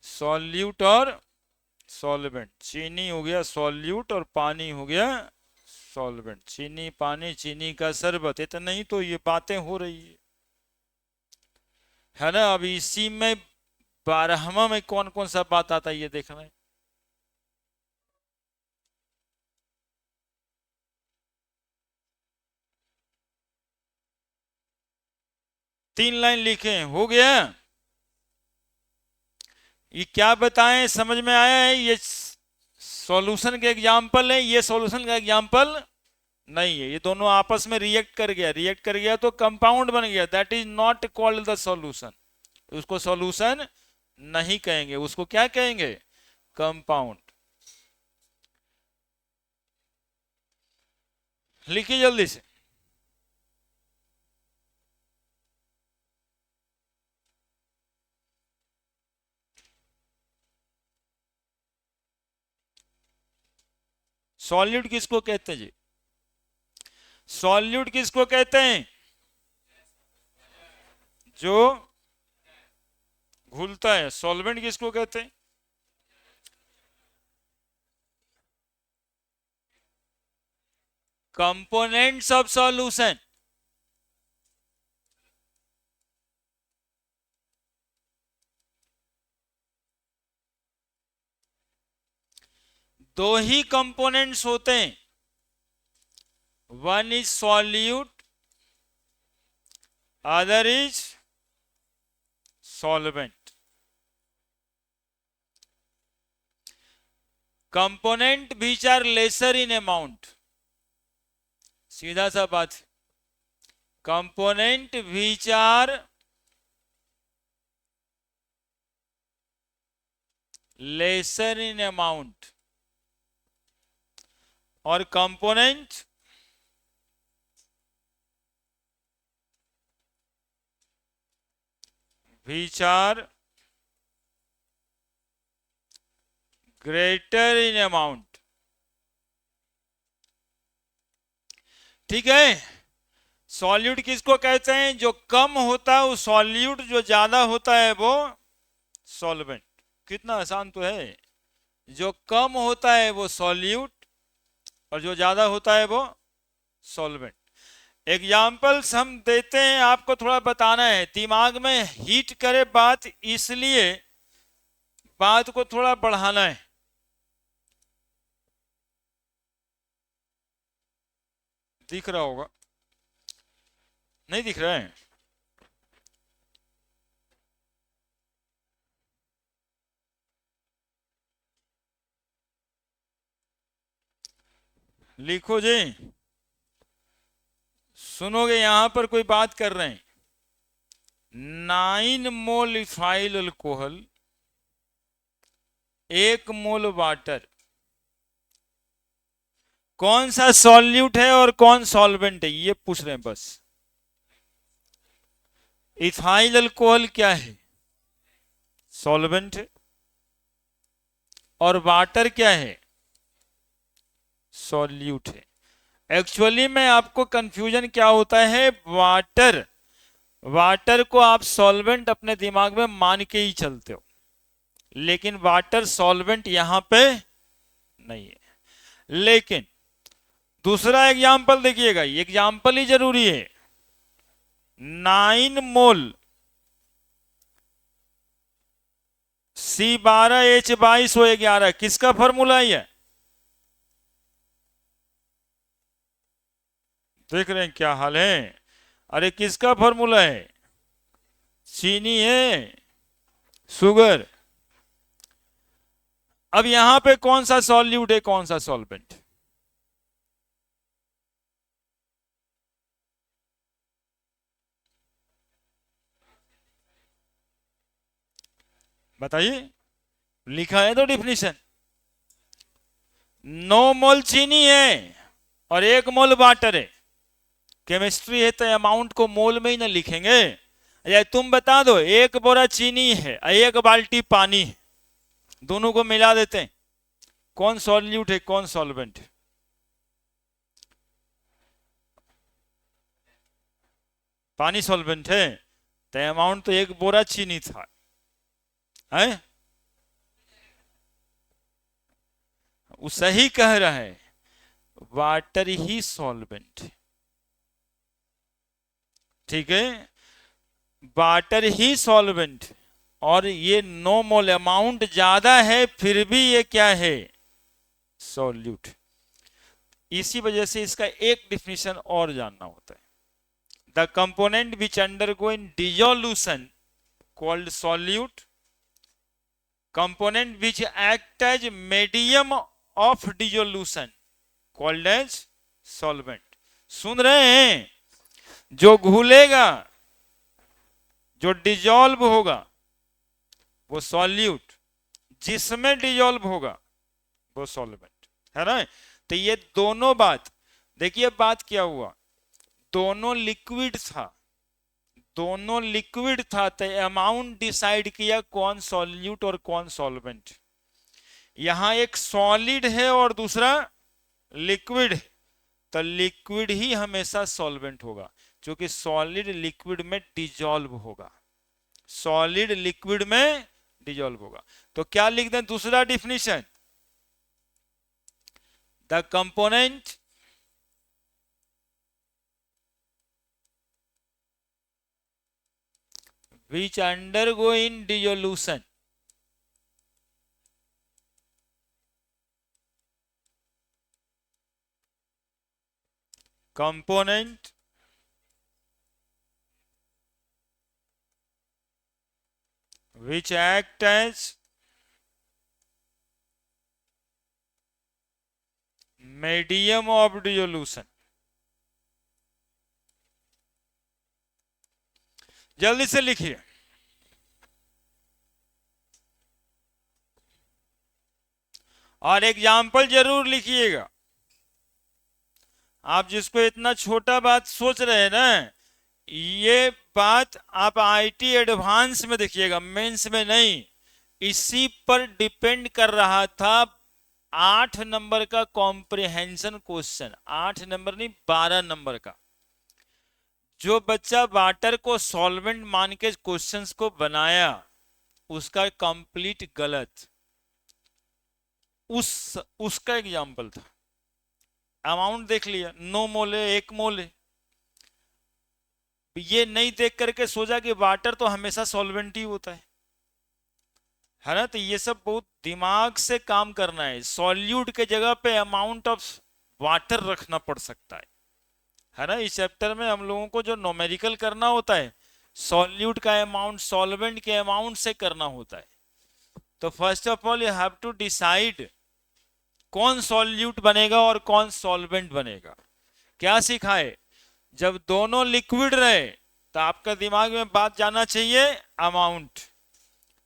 सॉल्यूट और सॉल्वेंट। चीनी हो गया सॉल्यूट और पानी हो गया सॉल्वेंट। चीनी पानी, चीनी का शरबत, इतना ही तो ये बातें हो रही है ना। अब इसी में 12वां में कौन कौन सा बात आता है ये देखना है। तीन लाइन लिखे हैं, हो गया। ये क्या बताएं, समझ में आया है? ये सॉल्यूशन के एग्जाम्पल है, ये सॉल्यूशन का एग्जाम्पल नहीं है। ये दोनों आपस में रिएक्ट कर गया, रिएक्ट कर गया तो कंपाउंड बन गया, that is not called the solution. उसको सॉल्यूशन नहीं कहेंगे, उसको क्या कहेंगे? कंपाउंड। लिखिए जल्दी से। सॉल्यूट किसको कहते हैं जी? सॉल्यूट किसको कहते हैं? जो घुलता है। सॉल्वेंट किसको कहते हैं? Components of solution. दो ही कंपोनेंट्स होते हैं, one is solute, other is solvent. Component which are lesser in amount, सीधा सा बात, component which are lesser in amount और component which are greater in amount. ठीक है, सॉल्यूट किसको कहते हैं? जो कम होता है वो सॉल्यूट, जो ज्यादा होता है वो सॉल्वेंट। कितना आसान तो है, जो कम होता है वो सॉल्यूट और जो ज्यादा होता है वो सॉल्वेंट। एग्जाम्पल्स हम देते हैं, आपको थोड़ा बताना है, दिमाग में हीट करे बात, इसलिए बात को थोड़ा बढ़ाना है। दिख रहा होगा, नहीं दिख रहा है? लिखो जी, सुनोगे, यहां पर कोई बात कर रहे हैं, 9 मोल इथाइल अल्कोहल, 1 मोल वाटर, कौन सा सॉल्यूट है और कौन सॉल्वेंट है, ये पूछ रहे हैं बस। इथाइल अल्कोहल क्या है? सॉल्वेंट है। और वाटर क्या है? सॉल्यूट है। एक्चुअली में आपको कंफ्यूजन क्या होता है, वाटर को आप सॉल्वेंट अपने दिमाग में मान के ही चलते हो, लेकिन वाटर सॉल्वेंट यहां पे नहीं है। लेकिन दूसरा एग्जाम्पल देखिएगा, एग्जाम्पल ही जरूरी है। 9 मोल C12H22O11 किसका फॉर्मूला है? देख रहे हैं क्या हाल है? अरे किसका फॉर्मूला है? चीनी है, शुगर। अब यहां पे कौन सा सॉल्यूट है, कौन सा सॉल्वेंट? बताइए, लिखा है तो डिफिनीशन। 9 मोल चीनी है और 1 मोल वाटर है। केमिस्ट्री है तो अमाउंट को मोल में ही ना लिखेंगे। या तुम बता दो, 1 बोरा चीनी है और 1 बाल्टी पानी है, दोनों को मिला देते हैं, कौन सॉल्यूट है कौन सॉल्वेंट है? पानी सॉल्वेंट है, तो अमाउंट तो 1 बोरा चीनी था, है? वो सही कह रहा है, वाटर ही सॉल्वेंट। ठीक है, वाटर ही सॉल्वेंट, और ये 9 मोल अमाउंट ज्यादा है, फिर भी ये क्या है? सॉल्यूट। इसी वजह से इसका एक डिफिनीशन और जानना होता है, the component which undergo in dissolution called solute, component which act as medium of dissolution called as solvent. सुन रहे हैं? जो घुलेगा, जो डिजॉल्व होगा वो सॉल्यूट, जिसमें डिजॉल्व होगा वो सॉल्वेंट, है ना? तो ये दोनों बात देखिए, बात क्या हुआ, दोनों लिक्विड था, दोनों लिक्विड था, तो अमाउंट डिसाइड किया कौन सॉल्यूट और कौन सॉल्वेंट। यहां एक सॉलिड है और दूसरा लिक्विड है, तो लिक्विड ही हमेशा सॉल्वेंट होगा, क्योंकि सॉलिड लिक्विड में डिजॉल्व होगा, सॉलिड लिक्विड में डिजॉल्व होगा। तो क्या लिख दें दूसरा definition, the component which undergo in dissolution component which act as medium of dissolution। जल्दी से लिखिए। और एग्जाम्पल जरूर लिखिएगा। आप जिसको इतना छोटा बात सोच रहे हैं ना, ये बात आप आईटी एडवांस में देखिएगा, मेंस में नहीं। इसी पर डिपेंड कर रहा था 8 नंबर का कॉम्प्रिहेंशन क्वेश्चन, 8 नंबर नहीं 12 नंबर का। जो बच्चा वाटर को सॉल्वेंट मान के क्वेश्चंस को बनाया उसका कंप्लीट गलत। उसका एग्जाम्पल था। अमाउंट देख लिया, 9 मोले 1 मोले। ये नहीं देख करके सोचा कि वाटर तो हमेशा सॉल्वेंट ही होता है ना। तो ये सब बहुत दिमाग से काम करना है। सॉल्यूट के जगह पे अमाउंट ऑफ वाटर रखना पड़ सकता है ना। इस चैप्टर में हम लोगों को जो नोमेरिकल करना होता है, सॉल्यूट का अमाउंट सॉल्वेंट के अमाउंट से करना होता है। तो first of all you have to decide कौन सॉल्यूट बनेगा और कौन सॉल्वेंट बनेगा। क्या सिखाए, जब दोनों लिक्विड रहे तो आपका दिमाग में बात जाना चाहिए अमाउंट।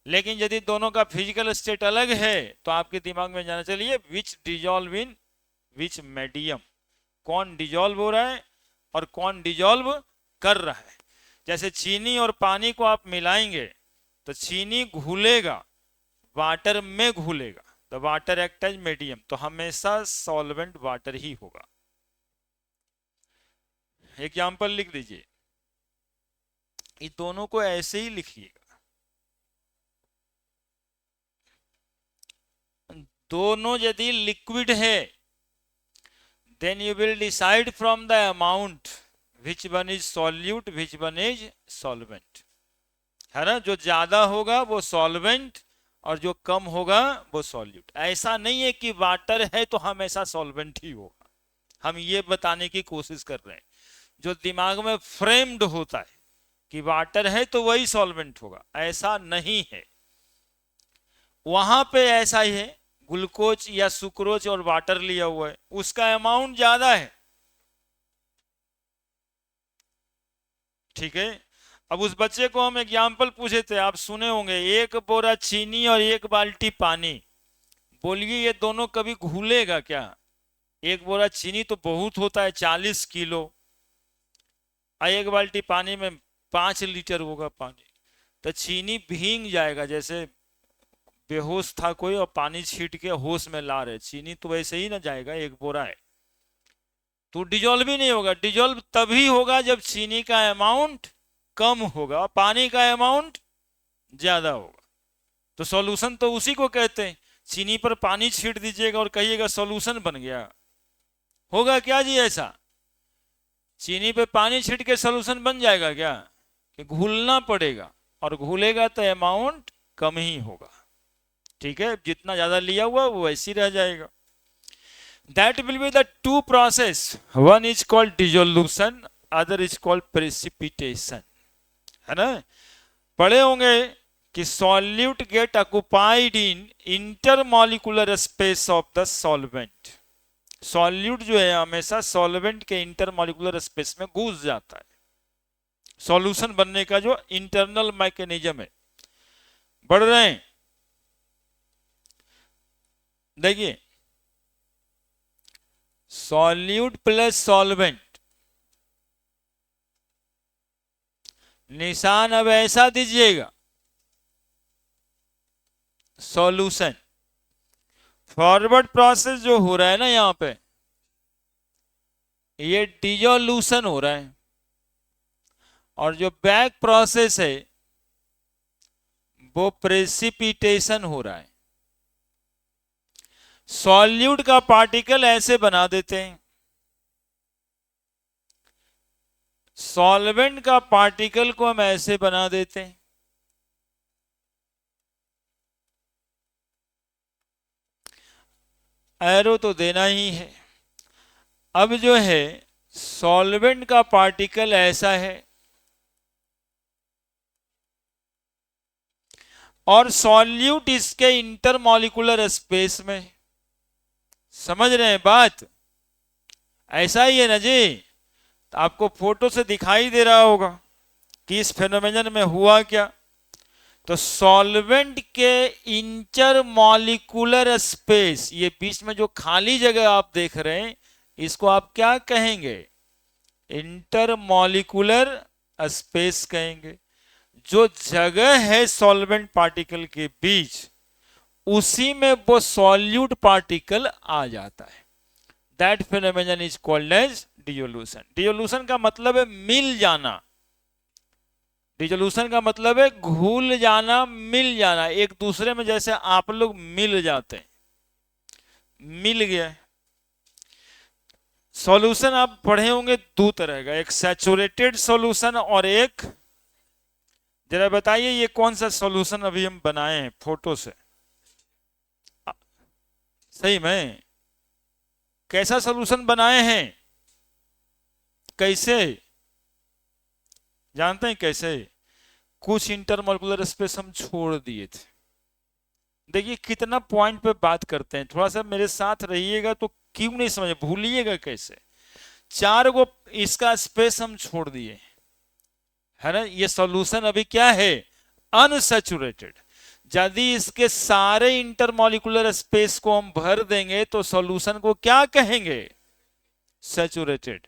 लेकिन यदि दोनों का फिजिकल स्टेट अलग है तो आपके दिमाग में जाना चाहिए विच डिजॉल्व इन विच मीडियम। कौन डिजॉल्व हो रहा है और कौन डिजॉल्व कर रहा है। जैसे चीनी और पानी को आप मिलाएंगे तो चीनी घुलेगा, वाटर में घुलेगा, तो वाटर एक्ट एज मीडियम, तो हमेशा सॉल्वेंट वाटर ही होगा। एग्जाम्पल लिख दीजिए। ये दोनों को ऐसे ही लिखिएगा। दोनों यदि लिक्विड है then you will decide from the amount which one is solute which one is solvent, है ना। जो ज्यादा होगा वो सॉल्वेंट और जो कम होगा वो सॉल्यूट। ऐसा नहीं है कि वाटर है तो हमेशा सॉल्वेंट ही होगा। हम ये बताने की कोशिश कर रहे हैं, जो दिमाग में फ्रेम्ड होता है कि वाटर है तो वही सॉल्वेंट होगा, ऐसा नहीं है। वहां पे ऐसा ही है, ग्लूकोज या सुक्रोज और वाटर लिया हुआ है, उसका अमाउंट ज्यादा है, ठीक है। अब उस बच्चे को हम एग्जाम्पल पूछे थे, आप सुने होंगे, 1 बोरा चीनी और 1 बाल्टी पानी। बोलिए ये दोनों कभी घुलेगा क्या? 1 बोरा चीनी तो बहुत होता है 40 किलो, और 1 बाल्टी पानी में 5 लीटर होगा पानी, तो चीनी भींग जाएगा। जैसे बेहोश था कोई और पानी छीट के होश में ला रहे, चीनी तो वैसे ही ना जाएगा, 1 बोरा है तो डिजोल्व ही नहीं होगा। डिजोल्व तभी होगा जब चीनी का अमाउंट कम होगा और पानी का अमाउंट ज्यादा होगा। तो सॉल्यूशन तो उसी को कहते हैं। चीनी पर पानी छीट दीजिएगा और कहिएगा सॉल्यूशन बन गया, होगा क्या जी ऐसा? चीनी पे पानी छीट के सॉल्यूशन बन जाएगा क्या? कि घुलना पड़ेगा, और घुलेगा तो अमाउंट कम ही होगा, ठीक है। जितना ज्यादा लिया हुआ वो वैसे ही रह जाएगा। That will be the two process. One is called dissolution, other is called precipitation, है ना। पढ़े होंगे कि solute get occupied in intermolecular space of the solvent। solute जो है हमेशा solvent के intermolecular space में घुस जाता है। सॉल्यूशन बनने का जो इंटरनल मैकेनिज्म है। बढ़ रहे हैं, देखिए सॉल्यूट प्लस सॉल्वेंट, निशान अब ऐसा दीजिएगा, सॉल्यूशन। फॉरवर्ड प्रोसेस जो हो रहा है ना यहां पे, ये डिसोल्यूशन हो रहा है, और जो बैक प्रोसेस है वो प्रेसिपिटेशन हो रहा है। सॉल्यूट का पार्टिकल ऐसे बना देते हैं, सॉल्वेंट का पार्टिकल को हम ऐसे बना देते हैं। एरो तो देना ही है। अब जो है सॉल्वेंट का पार्टिकल ऐसा है और सॉल्यूट इसके इंटरमॉलिक्यूलर स्पेस में। समझ रहे हैं बात? ऐसा ही है ना जी। तो आपको फोटो से दिखाई दे रहा होगा कि इस फेनोमेनन में हुआ क्या। तो सॉल्वेंट के इंटरमॉलिक्यूलर स्पेस, ये बीच में जो खाली जगह आप देख रहे हैं, इसको आप क्या कहेंगे? इंटरमॉलिक्यूलर स्पेस कहेंगे। जो जगह है सॉल्वेंट पार्टिकल के बीच, उसी में वो सॉल्यूट पार्टिकल आ जाता है। That phenomenon is called as dissolution. Dissolution का मतलब है मिल जाना। डिसोल्यूशन का मतलब है घुल जाना, मिल जाना, एक दूसरे में जैसे आप लोग मिल जाते हैं, मिल गया। सॉल्यूशन आप पढ़े होंगे दो तरह का, एक सैचुरेटेड सॉल्यूशन और एक, जरा बताइए ये कौन सा सॉल्यूशन अभी हम बनाए हैं फोटो से? सही में कैसा सॉल्यूशन बनाए हैं? कैसे जानते हैं कैसे? कुछ इंटरमॉलिक्यूलर स्पेस हम छोड़ दिए थे। देखिए कितना पॉइंट पे बात करते हैं, थोड़ा सा मेरे साथ रहिएगा तो क्यों नहीं समझ, भूलिएगा कैसे। 4 गो इसका स्पेस हम छोड़ दिए है ना। ये सॉल्यूशन अभी क्या है? अनसैचुरेटेड। यदि इसके सारे इंटरमॉलिक्यूलर स्पेस को हम भर देंगे तो सॉल्यूशन को क्या कहेंगे? सैचुरेटेड।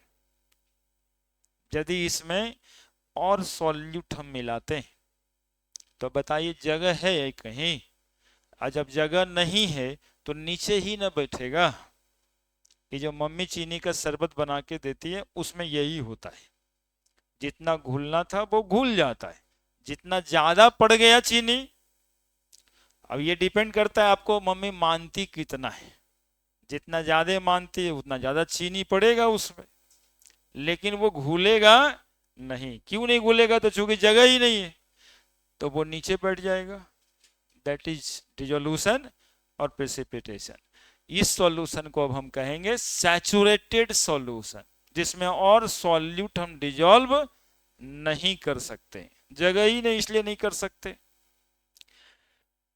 यदि इसमें और सॉल्यूट हम मिलाते हैं तो बताइए जगह है कहीं? और जब जगह नहीं है तो नीचे ही ना बैठेगा। ये जो मम्मी चीनी का शरबत बना के देती है उसमें यही होता है, जितना घुलना था वो घुल जाता है, जितना ज्यादा पड़ गया चीनी। अब ये डिपेंड करता है आपको मम्मी मानती कितना है। जितना ज्यादा मानती है उतना ज्यादा चीनी पड़ेगा उसमें, लेकिन वो घुलेगा नहीं। क्यों नहीं घुलेगा? तो चूंकि जगह ही नहीं है तो वो नीचे बैठ जाएगा। दैट इज डिसोल्यूशन और प्रेसिपिटेशन। इस सॉल्यूशन को अब हम कहेंगे सैचुरेटेड सॉल्यूशन, जिसमें और सॉल्यूट हम डिजॉल्व नहीं कर सकते, जगह ही नहीं इसलिए नहीं कर सकते।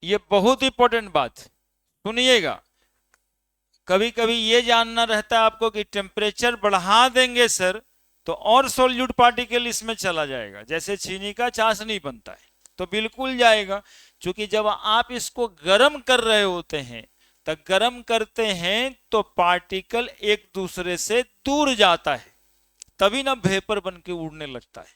ये बहुत इंपॉर्टेंट बात सुनिएगा। कभी कभी ये जानना रहता है आपको कि टेम्परेचर बढ़ा देंगे सर तो और सॉल्यूट पार्टिकल इसमें चला जाएगा, जैसे चीनी का चाशनी बनता है तो बिल्कुल जाएगा। क्योंकि जब आप इसको गर्म कर रहे होते हैं, तो गर्म करते हैं तो पार्टिकल एक दूसरे से दूर जाता है, तभी ना वेपर बन के उड़ने लगता है।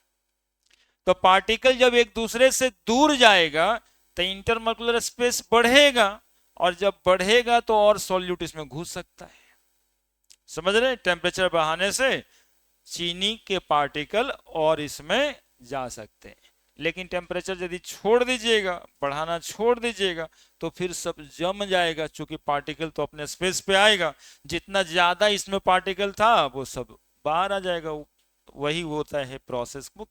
तो पार्टिकल जब एक दूसरे से दूर जाएगा तो इंटरमॉलिक्यूलर स्पेस बढ़ेगा, और जब बढ़ेगा तो और सॉल्यूट इसमें घुस सकता है। समझ रहे? टेम्परेचर बढ़ाने से चीनी के पार्टिकल और इसमें जा सकते हैं, लेकिन टेम्परेचर यदि छोड़ दीजिएगा, बढ़ाना छोड़ दीजिएगा, तो फिर सब जम जाएगा। चूंकि पार्टिकल तो अपने स्पेस पे आएगा, जितना ज्यादा इसमें पार्टिकल था वो सब बाहर आ जाएगा। वही होता है प्रोसेस को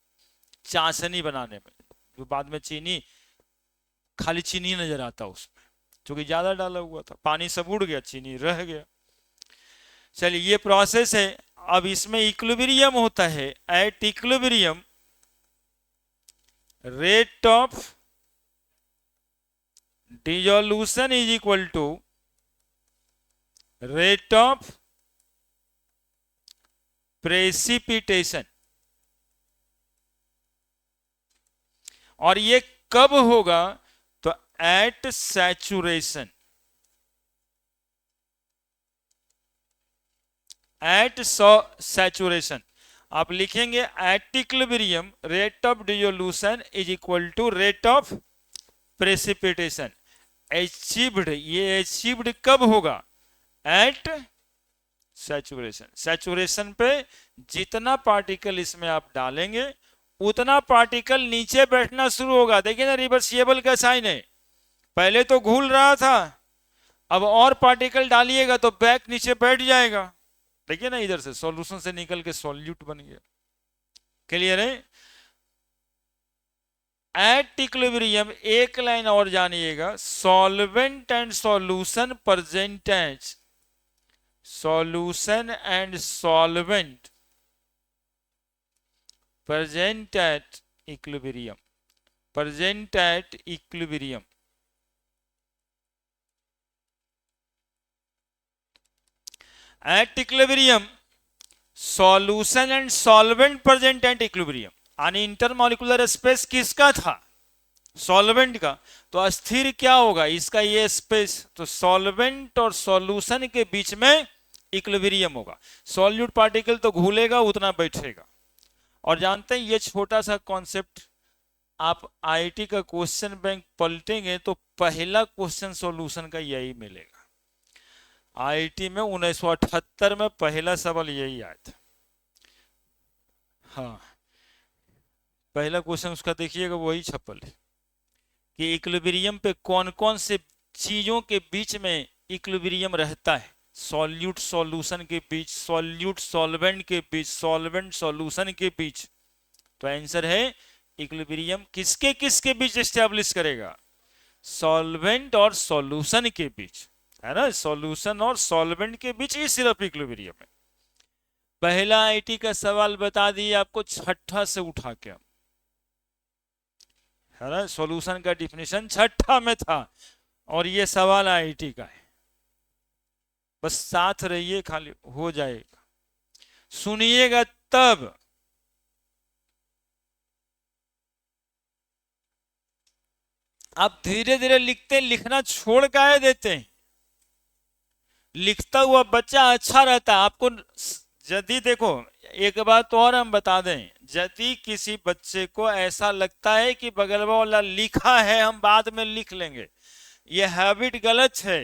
चाशनी बनाने में, जो बाद में चीनी खाली चीनी नजर आता उसमें, क्योंकि ज्यादा डाला हुआ था, पानी सब उड़ गया, चीनी रह गया। चलिए ये प्रोसेस है। अब इसमें इक्विलिब्रियम होता है। At equilibrium rate of dissolution is equal to rate of precipitation. और ये कब होगा? तो एट सैचुरेशन। एट सैचुरेशन आप लिखेंगे at equilibrium rate of dissolution is equal to rate of precipitation. Achieved, ये अचीव्ड कब होगा? Eight saturation. सैचुरेशन पे जितना पार्टिकल इसमें आप डालेंगे उतना पार्टिकल नीचे बैठना शुरू होगा। देखिए ना रिवर्सिबल का साइन है, पहले तो घुल रहा था, अब और पार्टिकल डालिएगा तो बैक नीचे बैठ जाएगा। देखिए ना इधर से सॉल्यूशन से निकल के सॉल्यूट बन गया। क्लियर है? एट इक्विलिब्रियम एक लाइन और जानिएगा, solvent and solution present as, solution and solvent present at equilibrium, present at equilibrium. At equilibrium, solution and solvent present at equilibrium. आणि इंटरमोलिकुलर स्पेस किसका था? सॉल्वेंट का। तो अस्थिर क्या होगा? इसका ये स्पेस, तो सॉल्वेंट और सॉल्यूशन के बीच में इक्विलिब्रियम होगा। सॉल्यूट पार्टिकल तो घुलेगा उतना बैठेगा। और जानते हैं ये छोटा सा कॉन्सेप्ट, आप आईआईटी का क्वेश्चन बैंक पलटेंगे तो पहला क्वेश्चन सॉल्यूशन का यही मिलेगा। आईआईटी में 1978 में पहला सवाल यही आया था। हाँ, पहला क्वेश्चन उसका देखिएगा, वही छपल है कि इक्विलिब्रियम पे कौन कौन से चीजों के बीच में इक्विलिब्रियम रहता है। सॉल्यूट सॉल्यूशन के बीच, सॉल्यूट सॉल्वेंट के बीच, सॉल्वेंट सॉल्यूशन के बीच। तो आंसर है इक्विलिब्रियम किसके किसके बीच एस्टेब्लिश करेगा? सॉल्वेंट और सॉल्यूशन के बीच, है ना। सॉल्यूशन और सॉल्वेंट के बीच ही सिर्फ इक्विलिब्रियम है। पहला आईटी का सवाल बता दिए आपको, छठा से उठा के, है ना। सॉल्यूशन का डिफिनेशन छठा में था और ये सवाल आईटी का है। बस साथ रहिए, खाली हो जाएगा, सुनिएगा तब। आप धीरे धीरे लिखते, लिखना छोड़ काहे देते हैं? लिखता हुआ बच्चा अच्छा रहता है। आपको यदि देखो, एक बात और हम बता दें, यदि किसी बच्चे को ऐसा लगता है कि बगल वाला लिखा है हम बाद में लिख लेंगे, यह हैबिट गलत है।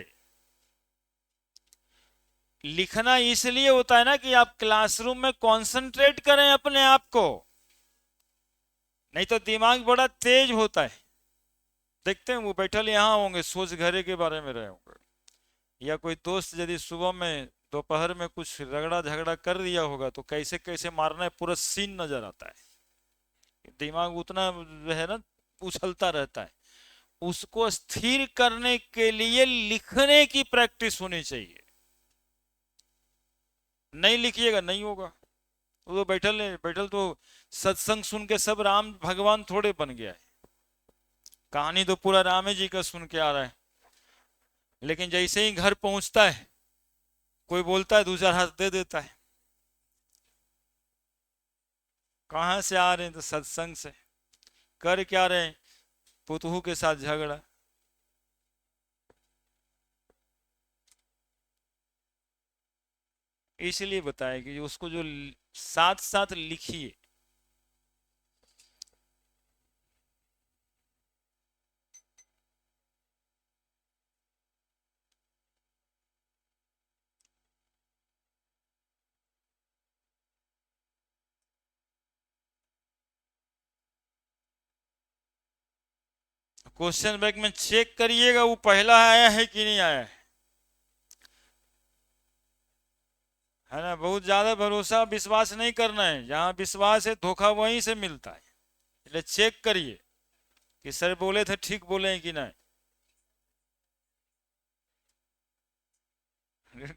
लिखना इसलिए होता है ना कि आप क्लासरूम में कंसंट्रेट करें अपने आप को, नहीं तो दिमाग बड़ा तेज होता है। देखते हैं वो बैठल यहाँ होंगे, सोच घरे के बारे में रहे होंगे, या कोई दोस्त यदि सुबह में दोपहर में कुछ रगड़ा झगड़ा कर दिया होगा तो कैसे कैसे मारना है पूरा सीन नजर आता है। दिमाग उतना है ना, उछलता रहता है। उसको स्थिर करने के लिए लिखने की प्रैक्टिस होनी चाहिए। नहीं लिखिएगा नहीं होगा। वो तो बैठल तो सत्संग सुन के सब राम भगवान थोड़े बन गया है। कहानी तो पूरा राम जी का सुन के आ रहा है, लेकिन जैसे ही घर पहुंचता है कोई बोलता है, 2-4 हाथ दे देता है। कहां से आ रहे हैं? तो सत्संग से। कर क्या रहे हैं? पुतहू के साथ झगड़ा। इसलिए बताया कि उसको जो साथ साथ लिखिए। क्वेश्चन बैंक में चेक करिएगा वो पहला आया है कि नहीं आया है ना। बहुत ज्यादा भरोसा विश्वास नहीं करना है, जहां विश्वास है धोखा वहीं से मिलता है। इसलिए चेक करिए कि सर बोले थे ठीक बोले हैं कि नहीं।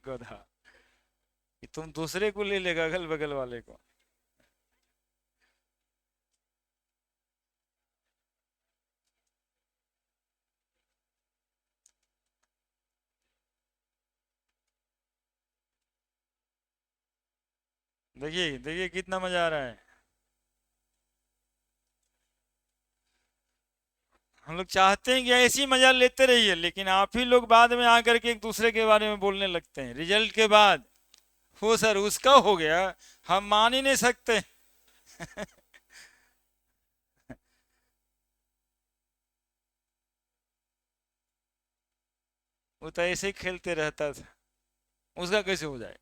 गधा, कि तुम दूसरे को ले लेगा, अगल बगल वाले को। देखिए देखिए कितना मजा आ रहा है। हम लोग चाहते हैं कि ऐसी मजा लेते रहिए, लेकिन आप ही लोग बाद में आकर के एक दूसरे के बारे में बोलने लगते हैं रिजल्ट के बाद। हो सर उसका हो गया, हम मान ही नहीं सकते। वो तो ऐसे ही खेलते रहता था, उसका कैसे हो जाए।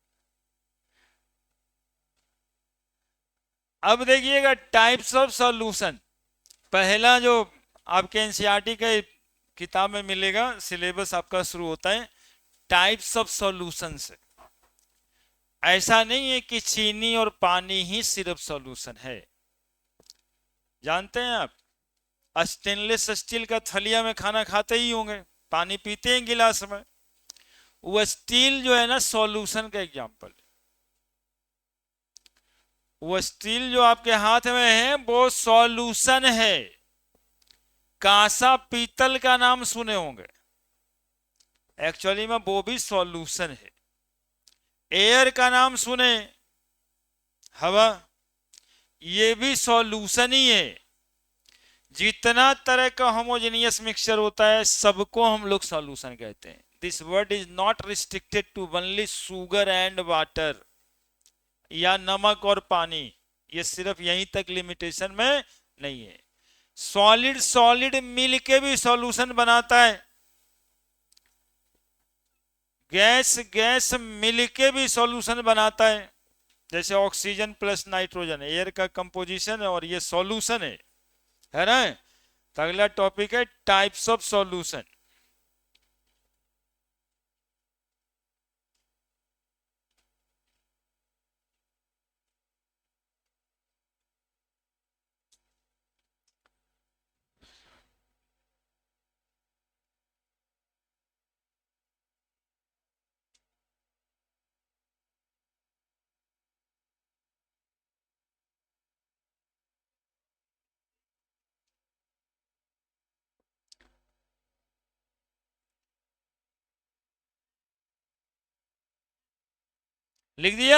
अब देखिएगा टाइप्स ऑफ सॉल्यूशन। पहला जो आपके एनसीईआरटी के किताब में मिलेगा, सिलेबस आपका शुरू होता है टाइप्स ऑफ सॉल्यूशन से। ऐसा नहीं है कि चीनी और पानी ही सिर्फ सॉल्यूशन है। जानते हैं आप, स्टेनलेस स्टील का थलिया में खाना खाते ही होंगे, पानी पीते हैं गिलास में। वो स्टील जो है ना सॉल्यूशन का एग्जाम्पल। वो स्टील जो आपके हाथ में है वो सॉल्यूशन है। कांसा पीतल का नाम सुने होंगे, एक्चुअली में वो भी सॉल्यूशन है। एयर का नाम सुने, हवा, ये भी सॉल्यूशन ही है। जितना तरह का होमोजेनियस मिक्सचर होता है सबको हम लोग सॉल्यूशन कहते हैं। This word is not restricted to only sugar and water या नमक और पानी, ये सिर्फ यहीं तक लिमिटेशन में नहीं है। सॉलिड सॉलिड मिल के भी सॉल्यूशन बनाता है, गैस गैस मिल के भी सॉल्यूशन बनाता है। जैसे ऑक्सीजन प्लस नाइट्रोजन एयर का कंपोजिशन है और ये सॉल्यूशन है ना। तो अगला टॉपिक है टाइप्स ऑफ सॉल्यूशन। लिख दिया।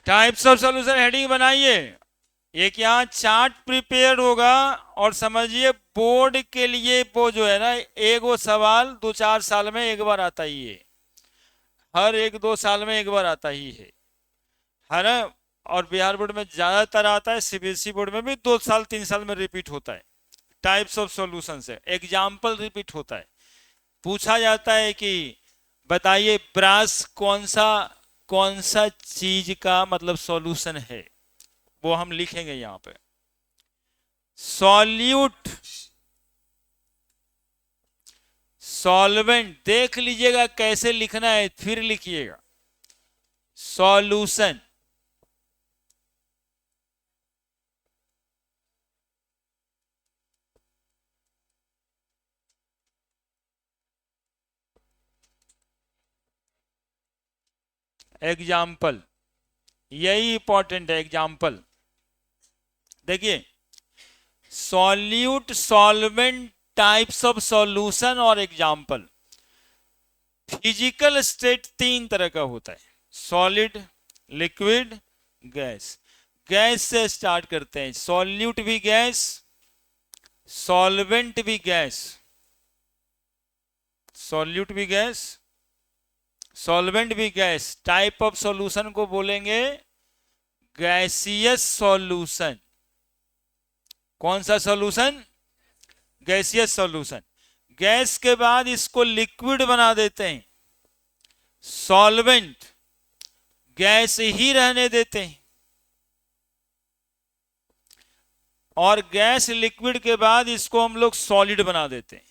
टाइप्स ऑफ सॉल्यूशन हेडिंग बनाइए। एक यहाँ चार्ट प्रिपेयर होगा और समझिए बोर्ड के लिए वो जो है ना, एक वो सवाल 2-4 साल में एक बार आता ही है, हर 1-2 साल में एक बार आता ही है ना। और बिहार बोर्ड में ज्यादातर आता है, सीबीएसई बोर्ड में भी 2-3 साल में रिपीट होता है। टाइप्स ऑफ सॉल्यूशन से एग्जाम्पल रिपीट होता है। पूछा जाता है कि बताइए ब्रास कौन सा चीज का मतलब सॉल्यूशन है, वो हम लिखेंगे यहां पे। सॉल्यूट, सॉल्वेंट, देख लीजिएगा कैसे लिखना है फिर लिखिएगा। सॉल्यूशन, एग्जाम्पल, यही इंपॉर्टेंट है एग्जाम्पल। देखिए solute, solvent, types of solution और एग्जाम्पल। फिजिकल स्टेट 3 तरह का होता है, सॉलिड, लिक्विड, गैस। गैस से स्टार्ट करते हैं। सॉल्यूट भी गैस, सॉल्वेंट भी गैस, सॉल्यूट भी गैस, सॉल्वेंट भी गैस। टाइप ऑफ सॉल्यूशन को बोलेंगे गैसियस सॉल्यूशन। कौन सा सॉल्यूशन? Gaseous solution. गैस के बाद इसको लिक्विड बना देते हैं, सॉल्वेंट। गैस ही रहने देते हैं, और गैस लिक्विड के बाद इसको हम लोग सॉलिड बना देते हैं।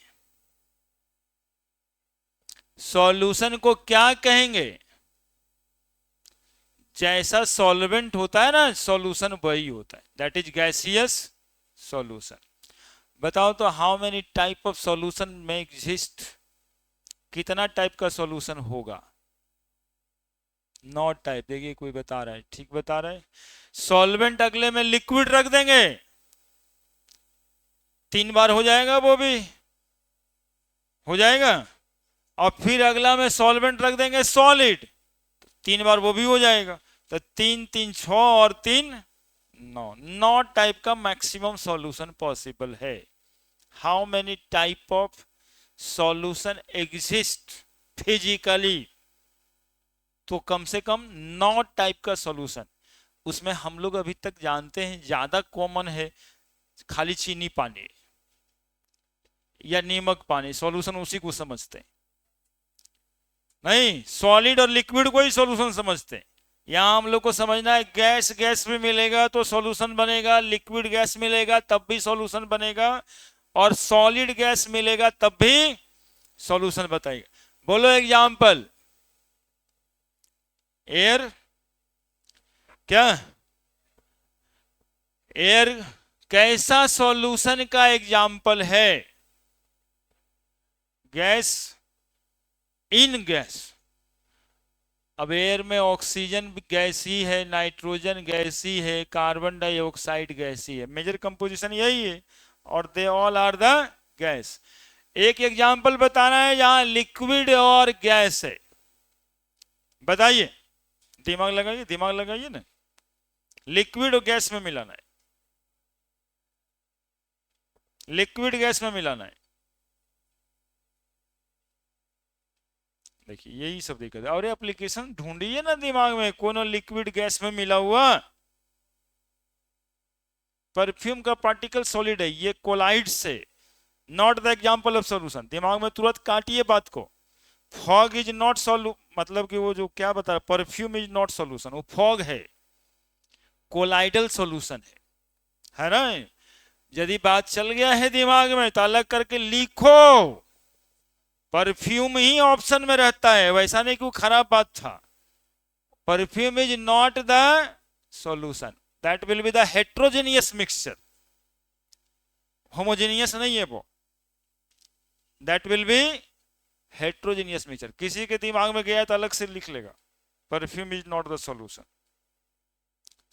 सॉल्यूशन को क्या कहेंगे? जैसा सॉल्वेंट होता है ना, सॉल्यूशन वही होता है, दैट इज गैसियस सॉल्यूशन। बताओ तो how many type of solution में एग्जिस्ट? कितना टाइप का सॉल्यूशन होगा? 9 टाइप। देखिए कोई बता रहा है, ठीक बता रहा है। सॉल्वेंट अगले में लिक्विड रख देंगे, 3 बार हो जाएगा, वो भी हो जाएगा। और फिर अगला में सॉल्वेंट रख देंगे सॉलिड, 3 बार वो भी हो जाएगा। तो 3 3 6 और 3 9। 9 टाइप का मैक्सिमम सॉल्यूशन पॉसिबल है। How many type of solution exist physically? तो कम से कम 9 टाइप का सॉल्यूशन। उसमें हम लोग अभी तक जानते हैं ज्यादा कॉमन है खाली चीनी पानी या नीमक पानी, सॉल्यूशन उसी को समझते हैं। नहीं, सॉलिड और लिक्विड को ही सॉल्यूशन समझते हैं। यहां हम लोग को समझना है गैस गैस भी मिलेगा तो सॉल्यूशन बनेगा, लिक्विड गैस मिलेगा तब भी सॉल्यूशन बनेगा, और सॉलिड गैस मिलेगा तब भी सॉल्यूशन बताएगा। बोलो एग्जाम्पल। एयर, क्या? एयर कैसा सॉल्यूशन का एग्जाम्पल है? गैस, इन गैस। अब एयर में ऑक्सीजन गैस ही है, नाइट्रोजन गैस ही है, कार्बन डाइऑक्साइड गैस ही है, मेजर कंपोजिशन यही है, और they all are the gas. एक एग्जाम्पल बताना है जहां लिक्विड और गैस है, बताइए, दिमाग लगाइए, दिमाग लगाइए ना, लिक्विड और गैस में मिलाना है, लिक्विड गैस में मिलाना है। देखिए यही सब दिक्कत है। और एप्लीकेशन ढूंढिए ना दिमाग में, कौन लिक्विड गैस में मिला हुआ। परफ्यूम का पार्टिकल सॉलिड है, ये कोलाइड से, not the example of solution. दिमाग में तुरंत काटिए बात को। फॉग इज नॉट सॉल्यू, मतलब कि वो जो क्या बता रहा, परफ्यूम इज नॉट सॉल्यूशन, वो फॉग है, कोलाइडल सॉल्यूशन है ना। यदि बात चल गया है दिमाग में तो अलग करके लिखो, परफ्यूम ही ऑप्शन में रहता है, वैसा नहीं कि वो खराब बात था। Perfume is not the solution, that will be the heterogeneous mixture, homogeneous नहीं है वो, that will be heterogeneous mixture. किसी के दिमाग में गया तो अलग से लिख लेगा, perfume is not the solution.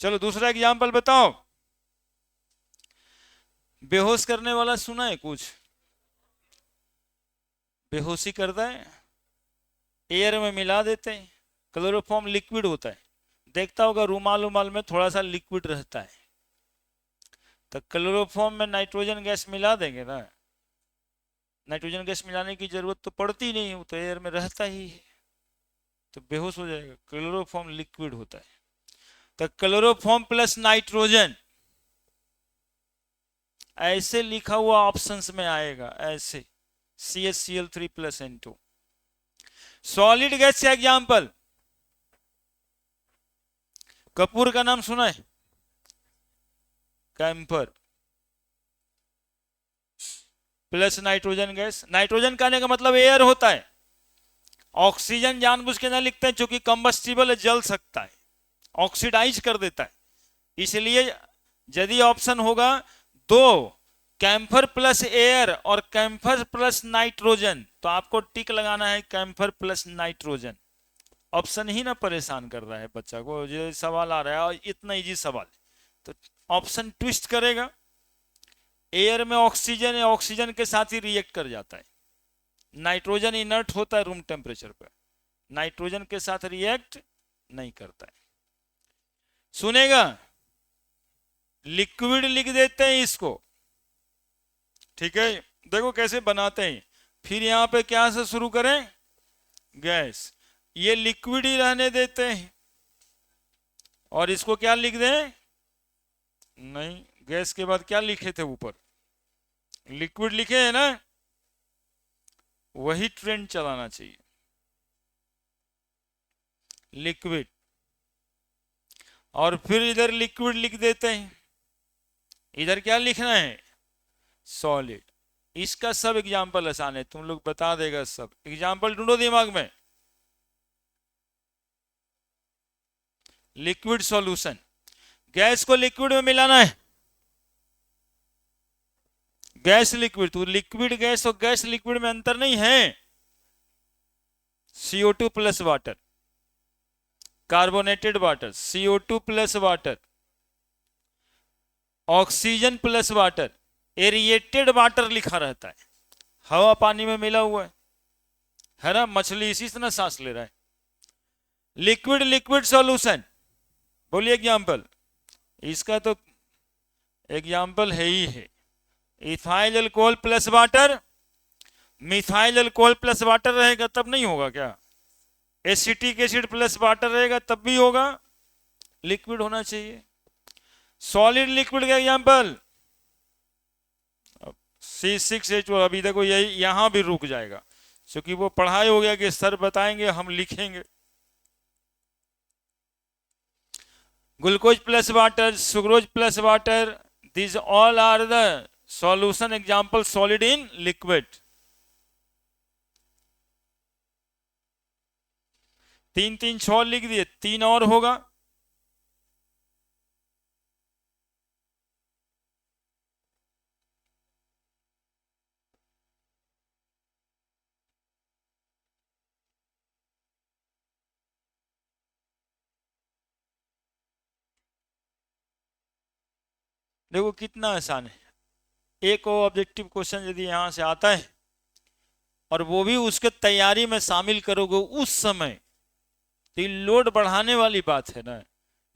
चलो दूसरा एग्जांपल बताओ। बेहोश करने वाला सुना है कुछ? बेहोशी करता है, एयर में मिला देते हैं, क्लोरोफॉर्म लिक्विड होता है, देखता होगा रूमाल उमाल में थोड़ा सा लिक्विड रहता है, तो क्लोरोफॉर्म में नाइट्रोजन गैस मिला देंगे ना, नाइट्रोजन गैस मिलाने की जरूरत तो पड़ती नहीं, वो तो एयर में रहता ही है, तो बेहोश हो जाएगा। क्लोरोफॉर्म लिक्विड होता है, तो क्लोरोफॉर्म प्लस नाइट्रोजन ऐसे लिखा हुआ ऑप्शंस में आएगा, ऐसे CaCl3 plus N2। Solid gas का एग्जांपल, कपूर का नाम सुना है? Camper plus nitrogen gas, nitrogen कहने का मतलब एयर होता है, ऑक्सीजन जानबूझ के ना लिखते हैं क्योंकि कंबस्टिबल जल सकता है, ऑक्सीडाइज कर देता है, इसलिए यदि ऑप्शन होगा दो, कैंफर प्लस एयर और कैंफर प्लस नाइट्रोजन, तो आपको टिक लगाना है कैंफर प्लस नाइट्रोजन। ऑप्शन ही ना परेशान कर रहा है बच्चा को, जो सवाल आ रहा है और इतना इजी सवाल, तो ऑप्शन ट्विस्ट करेगा। एयर में ऑक्सीजन है, ऑक्सीजन के साथ ही रिएक्ट कर जाता है, नाइट्रोजन इनर्ट होता है रूम टेम्परेचर पर, नाइट्रोजन के साथ रिएक्ट नहीं करता है। सुनेगा, लिक्विड लिख देते हैं इसको, ठीक है, देखो कैसे बनाते हैं। फिर यहां पे क्या से शुरू करें, गैस, ये लिक्विड ही रहने देते हैं, और इसको क्या लिख दें, नहीं, गैस के बाद क्या लिखे थे ऊपर, लिक्विड लिखे हैं ना, वही ट्रेंड चलाना चाहिए, लिक्विड, और फिर इधर लिक्विड लिख देते हैं, इधर क्या लिखना है, सॉलिड। इसका सब एग्जाम्पल आसान है, तुम लोग बता देगा सब। एग्जाम्पल ढूंढो दिमाग में, लिक्विड सॉल्यूशन, गैस को लिक्विड में मिलाना है, गैस लिक्विड, तो लिक्विड गैस और गैस लिक्विड में अंतर नहीं है, CO2 plus water, carbonated water, CO2 plus water, oxygen plus water, aerated water लिखा रहता है, हवा पानी में मिला हुआ है ना, मछली इसी से ना सांस ले रहा है। लिक्विड लिक्विड सॉल्यूशन, बोलिए एग्जांपल, इसका तो एग्जांपल है ही है, ethyl alcohol plus water, methyl alcohol plus water रहेगा तब नहीं होगा क्या, एसिटिक एसिड प्लस वाटर रहेगा तब भी होगा, लिक्विड होना चाहिए। सॉलिड लिक्विड का एग्जांपल C6H12, अभी देखो यही यहां भी रुक जाएगा क्योंकि वो पढ़ाई हो गया कि सर बताएंगे हम लिखेंगे। Glucose plus water, sucrose plus water, this all are the solution example solid in liquid. तीन तीन छह लिख दिए, तीन और होगा, देखो कितना आसान है। एक ऑब्जेक्टिव क्वेश्चन यदि यहां से आता है और वो भी उसके तैयारी में शामिल करोगे उस समय, तो ये लोड बढ़ाने वाली बात है ना।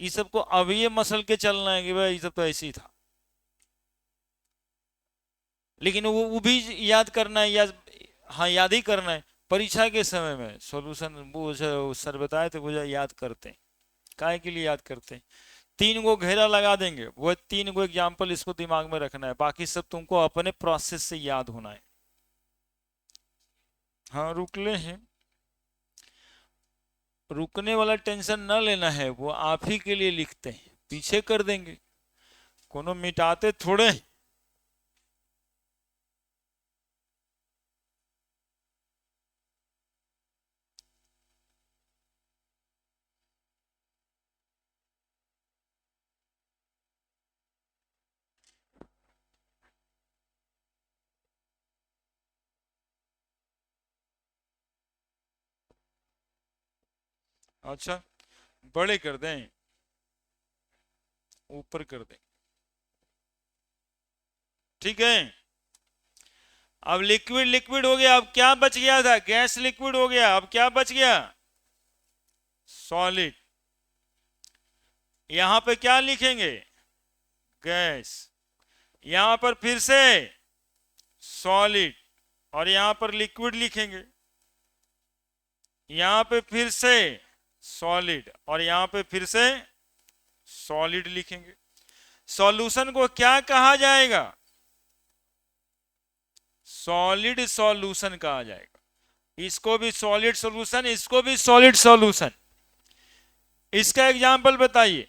ये सबको अभी ये मसल के चलना है कि भाई ये सब तो ऐसे ही था, लेकिन वो भी याद करना है या हाँ याद ही करना है। परीक्षा के समय में सॉल्यूशन वो सर बताए थे वो याद करते हैं। काहे के लिए याद करते हैं? 3 गो घेरा लगा देंगे, वो 3 गो एग्जाम्पल इसको दिमाग में रखना है, बाकी सब तुमको अपने प्रोसेस से याद होना है। हाँ रुक ले हैं, रुकने वाला टेंशन न लेना है, वो आप ही के लिए लिखते हैं, पीछे कर देंगे, कोनो मिटाते थोड़े। अच्छा बड़े कर दें, ऊपर कर दें, ठीक है। अब लिक्विड लिक्विड हो गया, अब क्या बच गया था? गैस लिक्विड हो गया, अब क्या बच गया? सॉलिड। यहां पे क्या लिखेंगे? गैस। यहां पर फिर से सॉलिड, और यहां पर लिक्विड लिखेंगे। यहां पे फिर से सॉलिड, और यहां पे फिर से सॉलिड लिखेंगे। सॉल्यूशन को क्या कहा जाएगा? सॉलिड सॉल्यूशन कहा जाएगा। इसको भी सॉलिड सॉल्यूशन, इसको भी सॉलिड सॉल्यूशन। इसका एग्जांपल बताइए।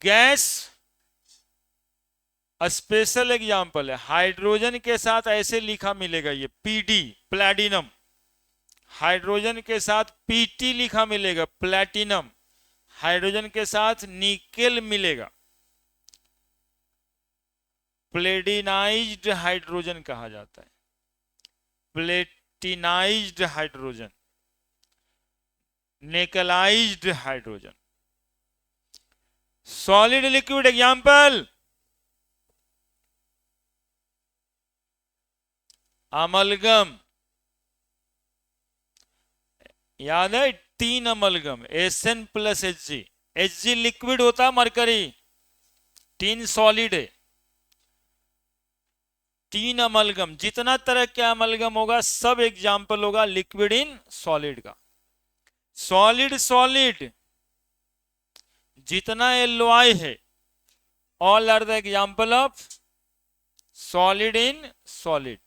गैस स्पेशल एग्जांपल है, हाइड्रोजन के साथ ऐसे लिखा मिलेगा, ये पीडी प्लैटिनम। हाइड्रोजन के साथ पीटी लिखा मिलेगा, प्लैटिनम। हाइड्रोजन के साथ निकेल मिलेगा, प्लेटिनाइज्ड हाइड्रोजन कहा जाता है। Platinised hydrogen, nickelised hydrogen. Solid liquid example, amalgam. याद है 3 amalgam, SN plus H G. H G liquid होता है, मरकरी 3 सॉलिड है। 3 अमलगम, जितना तरह का अमलगम होगा सब एग्जाम्पल होगा लिक्विड इन सॉलिड का। सॉलिड सॉलिड जितना एलओआई है, all are the example of solid in solid.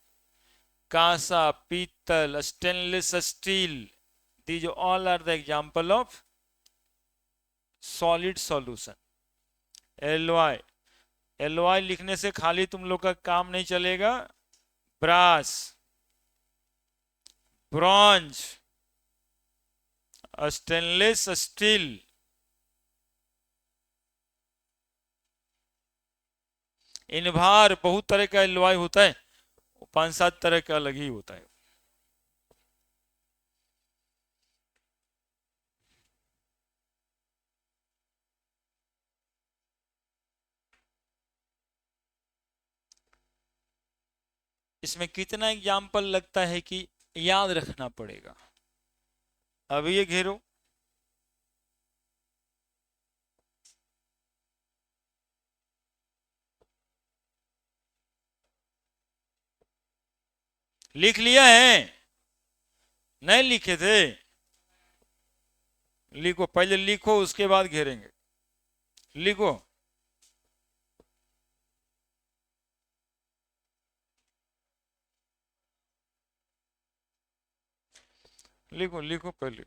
कांसा, पीतल, stainless steel, these all are the example of solid solution। LOI, LOI लिखने से खाली तुम लोग का काम नहीं चलेगा। ब्रास, ब्रॉन्ज, स्टेनलेस स्टील, इनभार, बहुत तरह का LOI होता है, 5-7 तरह का अलग ही होता है। इसमें कितना एग्जाम्पल लगता है कि याद रखना पड़ेगा। अब ये घेरो, लिख लिया है? नहीं लिखे थे? लिखो, पहले लिखो उसके बाद घेरेंगे। लिखो, लिखो लिखो पहले।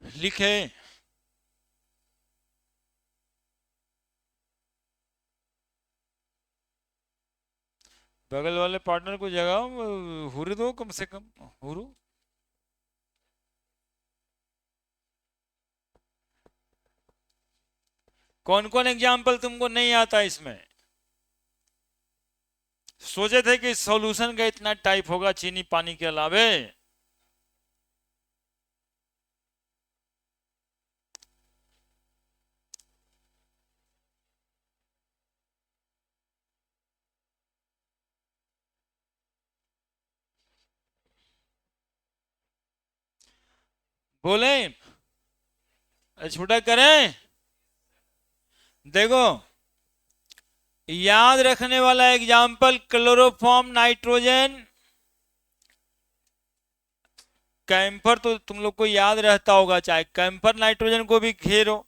लिखे? बगल वाले पार्टनर को जगाओ, हुरू दो कम से कम, हुरू। कौन कौन एग्जाम्पल तुमको नहीं आता इसमें? सोचे थे कि सॉल्यूशन का इतना टाइप होगा चीनी पानी के अलावे? बोले छोटा करें। देखो याद रखने वाला एग्जाम्पल क्लोरोफॉर्म नाइट्रोजन कैंपर तो तुम लोग को याद रहता होगा, चाहे कैंपर नाइट्रोजन को भी घेरो।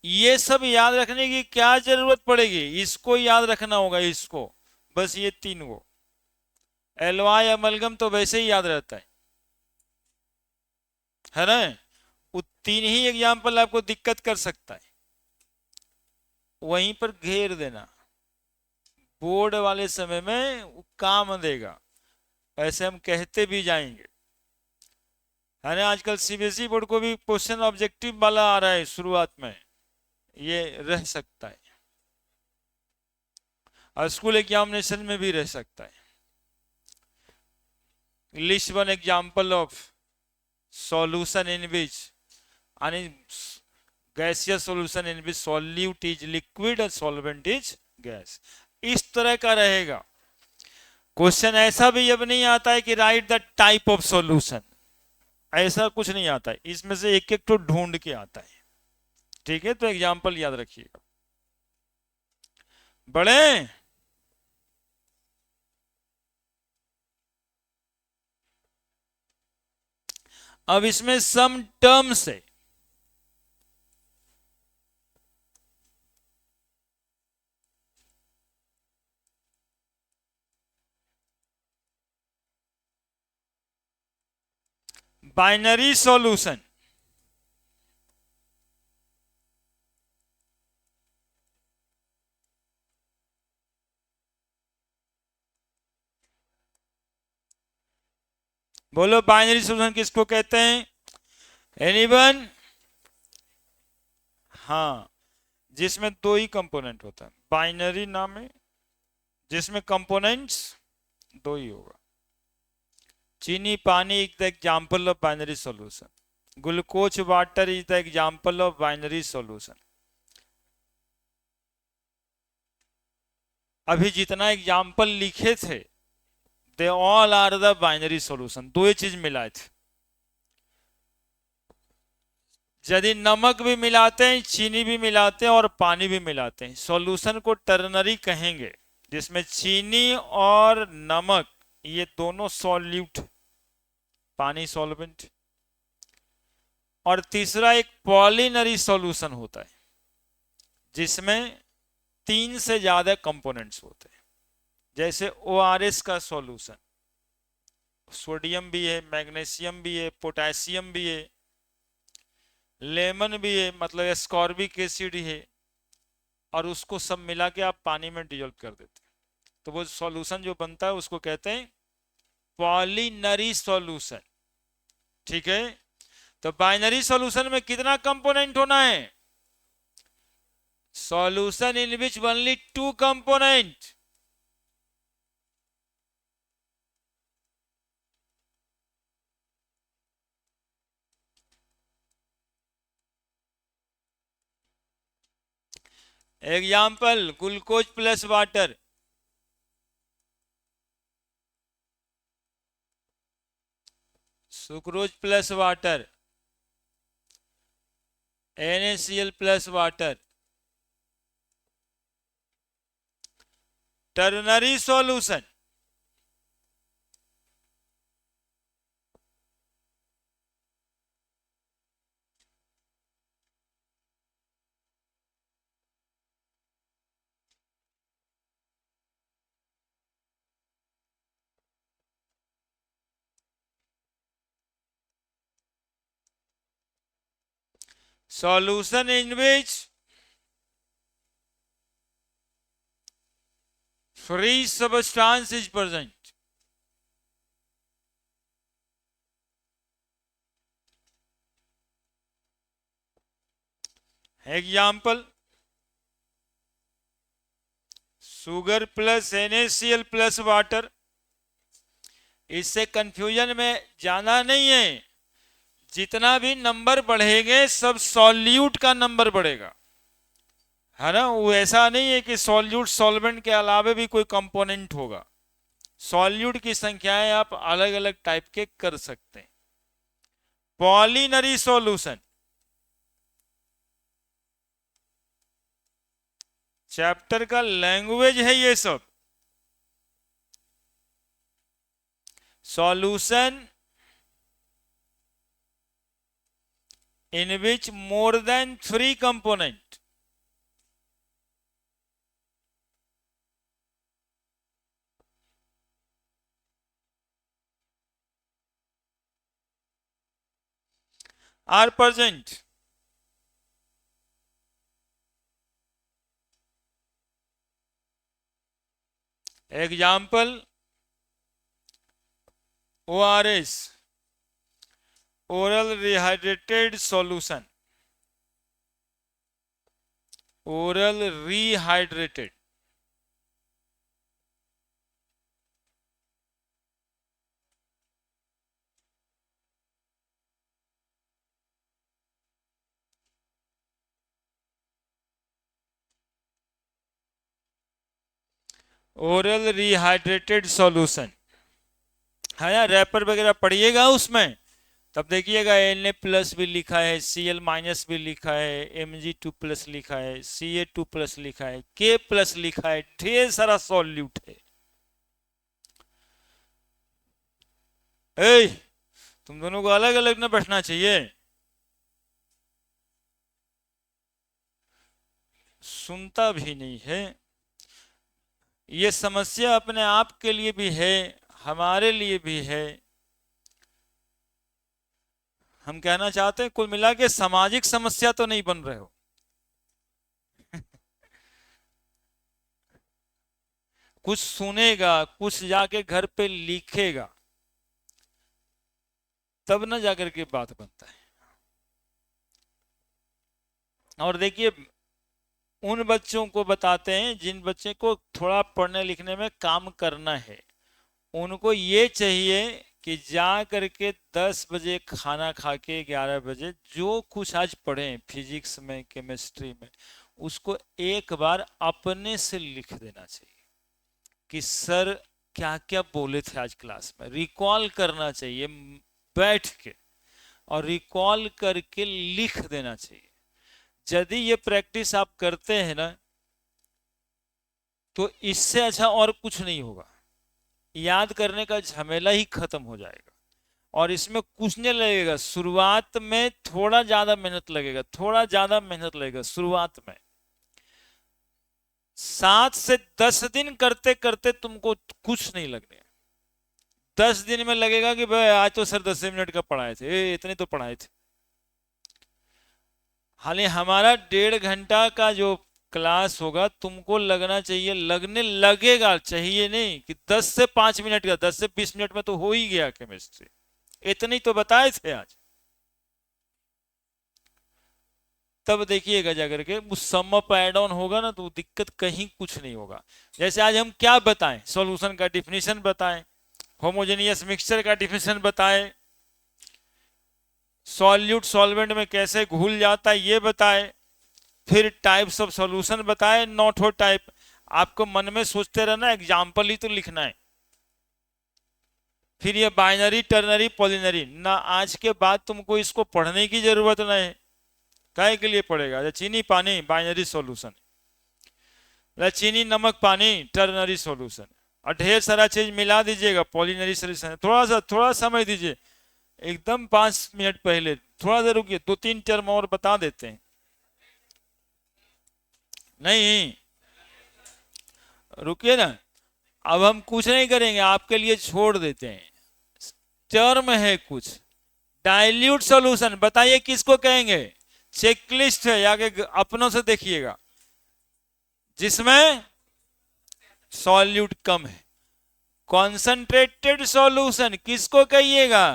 ये सब याद रखने की क्या जरूरत पड़ेगी, इसको याद रखना होगा, इसको बस ये तीन को। एलवाई अमलगम तो वैसे ही याद रहता है ना। वो तीन ही एग्जाम्पल आपको दिक्कत कर सकता है, वहीं पर घेर देना, बोर्ड वाले समय में वो काम देगा। ऐसे हम कहते भी जाएंगे है ना। आजकल सीबीएसई बोर्ड को भी क्वेश्चन ऑब्जेक्टिव वाला आ रहा है शुरुआत में, ये रह सकता है, और स्कूल एग्जामिनेशन में भी रह सकता है। List one example of solution in which, यानी gaseous solution in which solute is liquid और सॉल्वेंट इज गैस, इस तरह का रहेगा क्वेश्चन। ऐसा भी अब नहीं आता है कि right the type of solution, ऐसा कुछ नहीं आता है, इसमें से एक एक तो ढूंढ के आता है। ठीक है, तो एग्जाम्पल याद रखिएगा। बड़े अब इसमें सम टर्म्स है, बाइनरी सॉल्यूशन, बोलो बाइनरी सॉल्यूशन किसको कहते हैं, एनीवन। हाँ, जिसमें दो ही कंपोनेंट होता है, बाइनरी नाम है जिसमें कंपोनेंट्स दो ही होगा। चीनी पानी is the example of binary solution, glucose water is the example of binary solution. अभी जितना एग्जाम्पल लिखे थे they all are the binary solution, दो ही चीज मिलाए थे। यदि नमक भी मिलाते हैं, चीनी भी मिलाते हैं और पानी भी मिलाते हैं, सॉल्यूशन को टर्नरी कहेंगे, जिसमें चीनी और नमक ये दोनों सॉल्यूट, पानी सॉल्वेंट। और तीसरा एक पॉलिनरी सॉल्यूशन होता है जिसमें तीन से ज्यादा कंपोनेंट्स होते हैं, जैसे ओआरएस का सॉल्यूशन, सोडियम भी है, मैग्नीशियम भी है, पोटेशियम भी है, लेमन भी है, मतलब एस्कॉर्बिक एसिड है, और उसको सब मिला के आप पानी में डिजोल्व कर देते हैं, तो वो सॉल्यूशन जो बनता है उसको कहते हैं पॉलिनरी सॉल्यूशन। ठीक है, तो बाइनरी सॉल्यूशन में कितना कंपोनेंट होना है, solution in which only two component. Example glucose plus water, sucrose plus water, NaCl plus water, ternary solution. solution in which free substance is present. Example sugar plus NaCl plus water. इससे confusion में जाना नहीं है, जितना भी number बढ़ेंगे सब solute का नंबर बढ़ेगा, है ना। वो ऐसा नहीं है कि सॉल्यूट सॉल्वेंट के अलावा भी कोई कंपोनेंट होगा, सॉल्यूट की संख्याएं आप अलग अलग टाइप के कर सकते हैं। पॉलिनरी सॉल्यूशन, चैप्टर का लैंग्वेज है ये सब। Solution in which more than 3 component are present. Example, ORS, oral rehydrated solution, oral rehydrated, oral rehydrated solution है ना। रैपर वगैरह पढ़िएगा उसमें, तब देखिएगा Na+ भी लिखा है, Cl- भी लिखा है, Mg2+ लिखा है, Ca2+ लिखा है, K+ लिखा है, ढेर सारा सॉल्यूट है। ए, तुम दोनों को अलग अलग न बैठना चाहिए, सुनता भी नहीं है। ये समस्या अपने आप के लिए भी है, हमारे लिए भी है। हम कहना चाहते हैं कुल मिला के सामाजिक समस्या तो नहीं बन रहे हो। कुछ सुनेगा, कुछ जाके घर पे लिखेगा, तब ना जाकर के बात बनता है। और देखिए, उन बच्चों को बताते हैं जिन बच्चे को थोड़ा पढ़ने लिखने में काम करना है, उनको ये चाहिए कि जा करके 10 बजे खाना खा के 11 बजे जो कुछ आज पढ़े फिजिक्स में, केमिस्ट्री में, उसको एक बार अपने से लिख देना चाहिए कि सर क्या क्या बोले थे आज क्लास में। रिकॉल करना चाहिए बैठ के, और रिकॉल करके लिख देना चाहिए। यदि ये प्रैक्टिस आप करते हैं ना, तो इससे अच्छा और कुछ नहीं होगा। याद करने का झमेला ही खत्म हो जाएगा, और इसमें कुछ नहीं लगेगा। शुरुआत में थोड़ा ज्यादा मेहनत लगेगा, थोड़ा ज्यादा मेहनत लगेगा शुरुआत में। 7 से 10 दिन करते करते तुमको कुछ नहीं लगने। 10 दिन में लगेगा कि भाई आज तो सर 10 मिनट का पढ़ाए थे, इतने तो पढ़ाए थे। हालांकि हमारा 1.5 घंटा का जो क्लास होगा, तुमको लगना चाहिए, लगने लगेगा, चाहिए नहीं कि 10 से 5 मिनट का, 10 से 20 मिनट में तो हो ही गया केमिस्ट्री। इतनी तो बताए थे आज। तब देखिएगा जाकर के वो सम अप ऐड ऑन होगा ना, तो दिक्कत कहीं कुछ नहीं होगा। जैसे आज हम क्या बताएं, सॉल्यूशन का डिफिनीशन बताएं, होमोजेनियस मिक्सचर का डिफिनीशन बताएं, सॉल्यूट सॉल्वेंट में कैसे घुल जाता है ये बताएं, फिर टाइप्स ऑफ सॉल्यूशन बताएं, नॉट हो टाइप। आपको मन में सोचते रहना, एग्जाम्पल ही तो लिखना है। फिर ये बाइनरी, टर्नरी, पॉलिनरी ना, आज के बाद तुमको इसको पढ़ने की जरूरत नहीं। काय के लिए पड़ेगा? चीनी पानी बाइनरी सॉल्यूशन, चीनी नमक पानी टर्नरी सॉल्यूशन, और ढेर सारा चीज मिला दीजिएगा पॉलिनरी सॉल्यूशन। थोड़ा समय दीजिए, एकदम 5 मिनट पहले थोड़ा देर रुकिए, 2-3 टर्म और बता देते हैं। नहीं रुकिए ना, अब हम कुछ नहीं करेंगे, आपके लिए छोड़ देते हैं। टर्म है कुछ, डाइल्यूट सॉल्यूशन बताइए किसको कहेंगे? चेकलिस्ट है, आगे अपनों से देखिएगा, जिसमें सॉल्यूट कम है। कॉन्सेंट्रेटेड सॉल्यूशन किसको कहिएगा?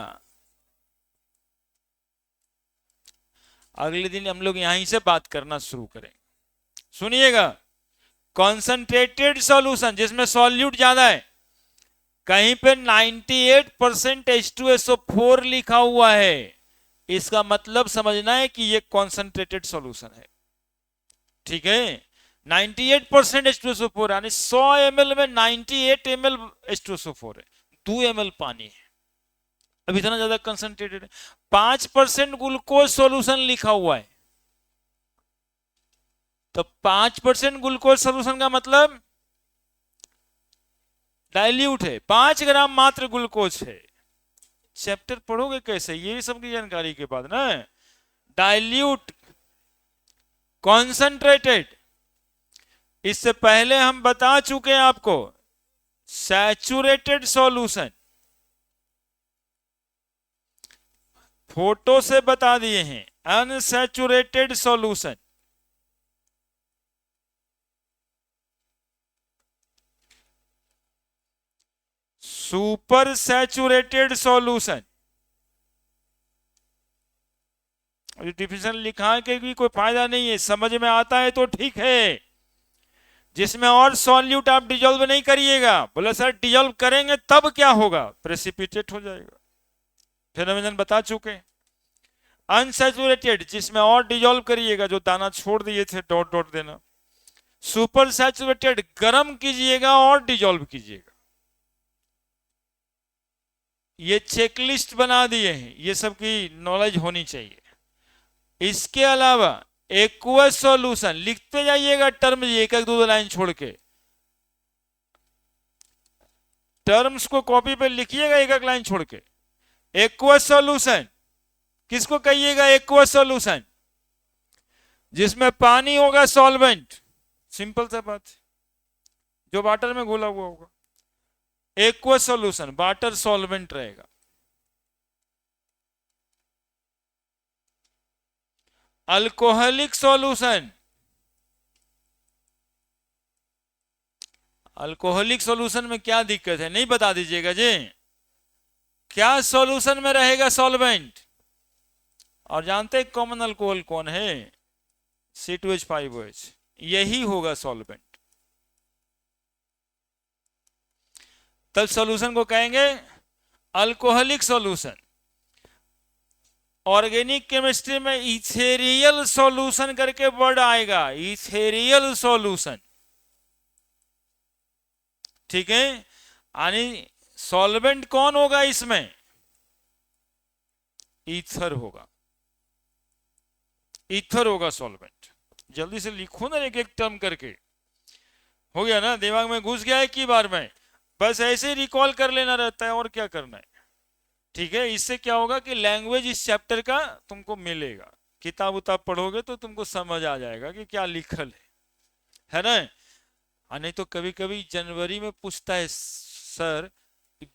अगले दिन हम लोग यहीं से बात करना शुरू करें, सुनिएगा। कॉन्सेंट्रेटेड सॉल्यूशन जिसमें सॉल्यूट ज्यादा है, कहीं पे 98% H2SO4 लिखा हुआ है, इसका मतलब समझना है कि ये कॉन्सेंट्रेटेड सॉल्यूशन है। ठीक है, 98% H2SO4 यानी 100 ml में 98 ml H2SO4 है, 2 ml पानी है। अब इतना ज्यादा कंसंट्रेटेड है। 5% ग्लूकोज सॉल्यूशन लिखा हुआ है, तो 5% ग्लूकोज सॉल्यूशन का मतलब डाइल्यूट है, 5 ग्राम मात्र ग्लूकोज है। चैप्टर पढ़ोगे कैसे, ये सब की जानकारी के बाद ना। डाइल्यूट, कॉन्सेंट्रेटेड, इससे पहले हम बता चुके हैं आपको। सैचुरेटेड सॉल्यूशन, फोटो से बता दिए हैं। Unsaturated solution, super saturated solution. Definition लिखा के भी कोई फायदा नहीं है, समझ में आता है तो ठीक है। जिसमें और सॉल्यूट आप डिजोल्व नहीं करिएगा। बोले सर डिजोल्व करेंगे तब क्या होगा, प्रेसिपिटेट हो जाएगा। फिनोमिनन बता चुके। अनसैचुरेटेड, जिसमें और डिजोल्व करिएगा, जो दाना छोड़ दिए थे डॉट डॉट देना। सुपर सैचुरेटेड, गर्म कीजिएगा और डिजोल्व कीजिएगा। ये चेकलिस्ट बना दिए हैं, ये सब की नॉलेज होनी चाहिए। इसके अलावा एक्वस सॉल्यूशन, लिखते जाइएगा टर्म, एक एक दो लाइन छोड़ के टर्म्स को कॉपी पे लिखिएगा, एक एक लाइन छोड़ के। एक्वस सॉल्यूशन किसको कहिएगा? एक्वस सॉल्यूशन जिसमें पानी होगा सॉल्वेंट, सिंपल सा बात, जो वाटर में घोला हुआ होगा। एक्वस सॉल्यूशन वाटर सॉल्वेंट रहेगा। अल्कोहलिक सॉल्यूशन, अल्कोहलिक सॉल्यूशन में क्या दिक्कत है, नहीं बता दीजिएगा जी। क्या सॉल्यूशन में रहेगा? सॉल्वेंट। और जानते हैं कॉमन अल्कोहल कौन है? C2H5OH, यही होगा सॉल्वेंट। तब सॉल्यूशन को कहेंगे अल्कोहलिक सॉल्यूशन। ऑर्गेनिक केमिस्ट्री में इथेरियल सॉल्यूशन करके वर्ड आएगा, इथेरियल सॉल्यूशन, ठीक है। यानी सॉल्वेंट कौन होगा इसमें? ईथर होगा, ईथर होगा सॉल्वेंट। जल्दी से लिखो ना एक एक टर्म करके, हो गया ना, दिमाग में घुस गया है की बार में, बस ऐसे रिकॉल कर लेना रहता है, और क्या करना है, ठीक है। इससे क्या होगा कि लैंग्वेज इस चैप्टर का तुमको मिलेगा। किताब उताब पढ़ोगे तो तुमको समझ आ जाएगा कि क्या लिखल है ना। नहीं तो कभी कभी जनवरी में पूछता है सर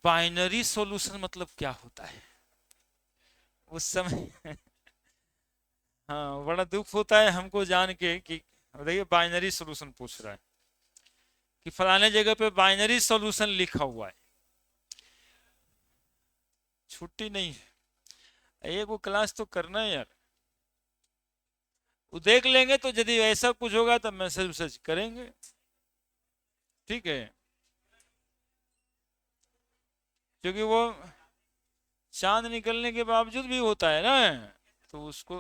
बाइनरी सॉल्यूशन मतलब क्या होता है, उस समय हाँ बड़ा दुख होता है हमको जान के कि देखिए बाइनरी सॉल्यूशन पूछ रहा है, कि फलाने जगह पे बाइनरी सॉल्यूशन लिखा हुआ है। छुट्टी नहीं है, एक वो क्लास तो करना है यार, वो देख लेंगे, तो यदि ऐसा कुछ होगा तो मैसेज वैसेज करेंगे, ठीक है। क्योंकि वो चांद निकलने के बावजूद भी होता है ना, तो उसको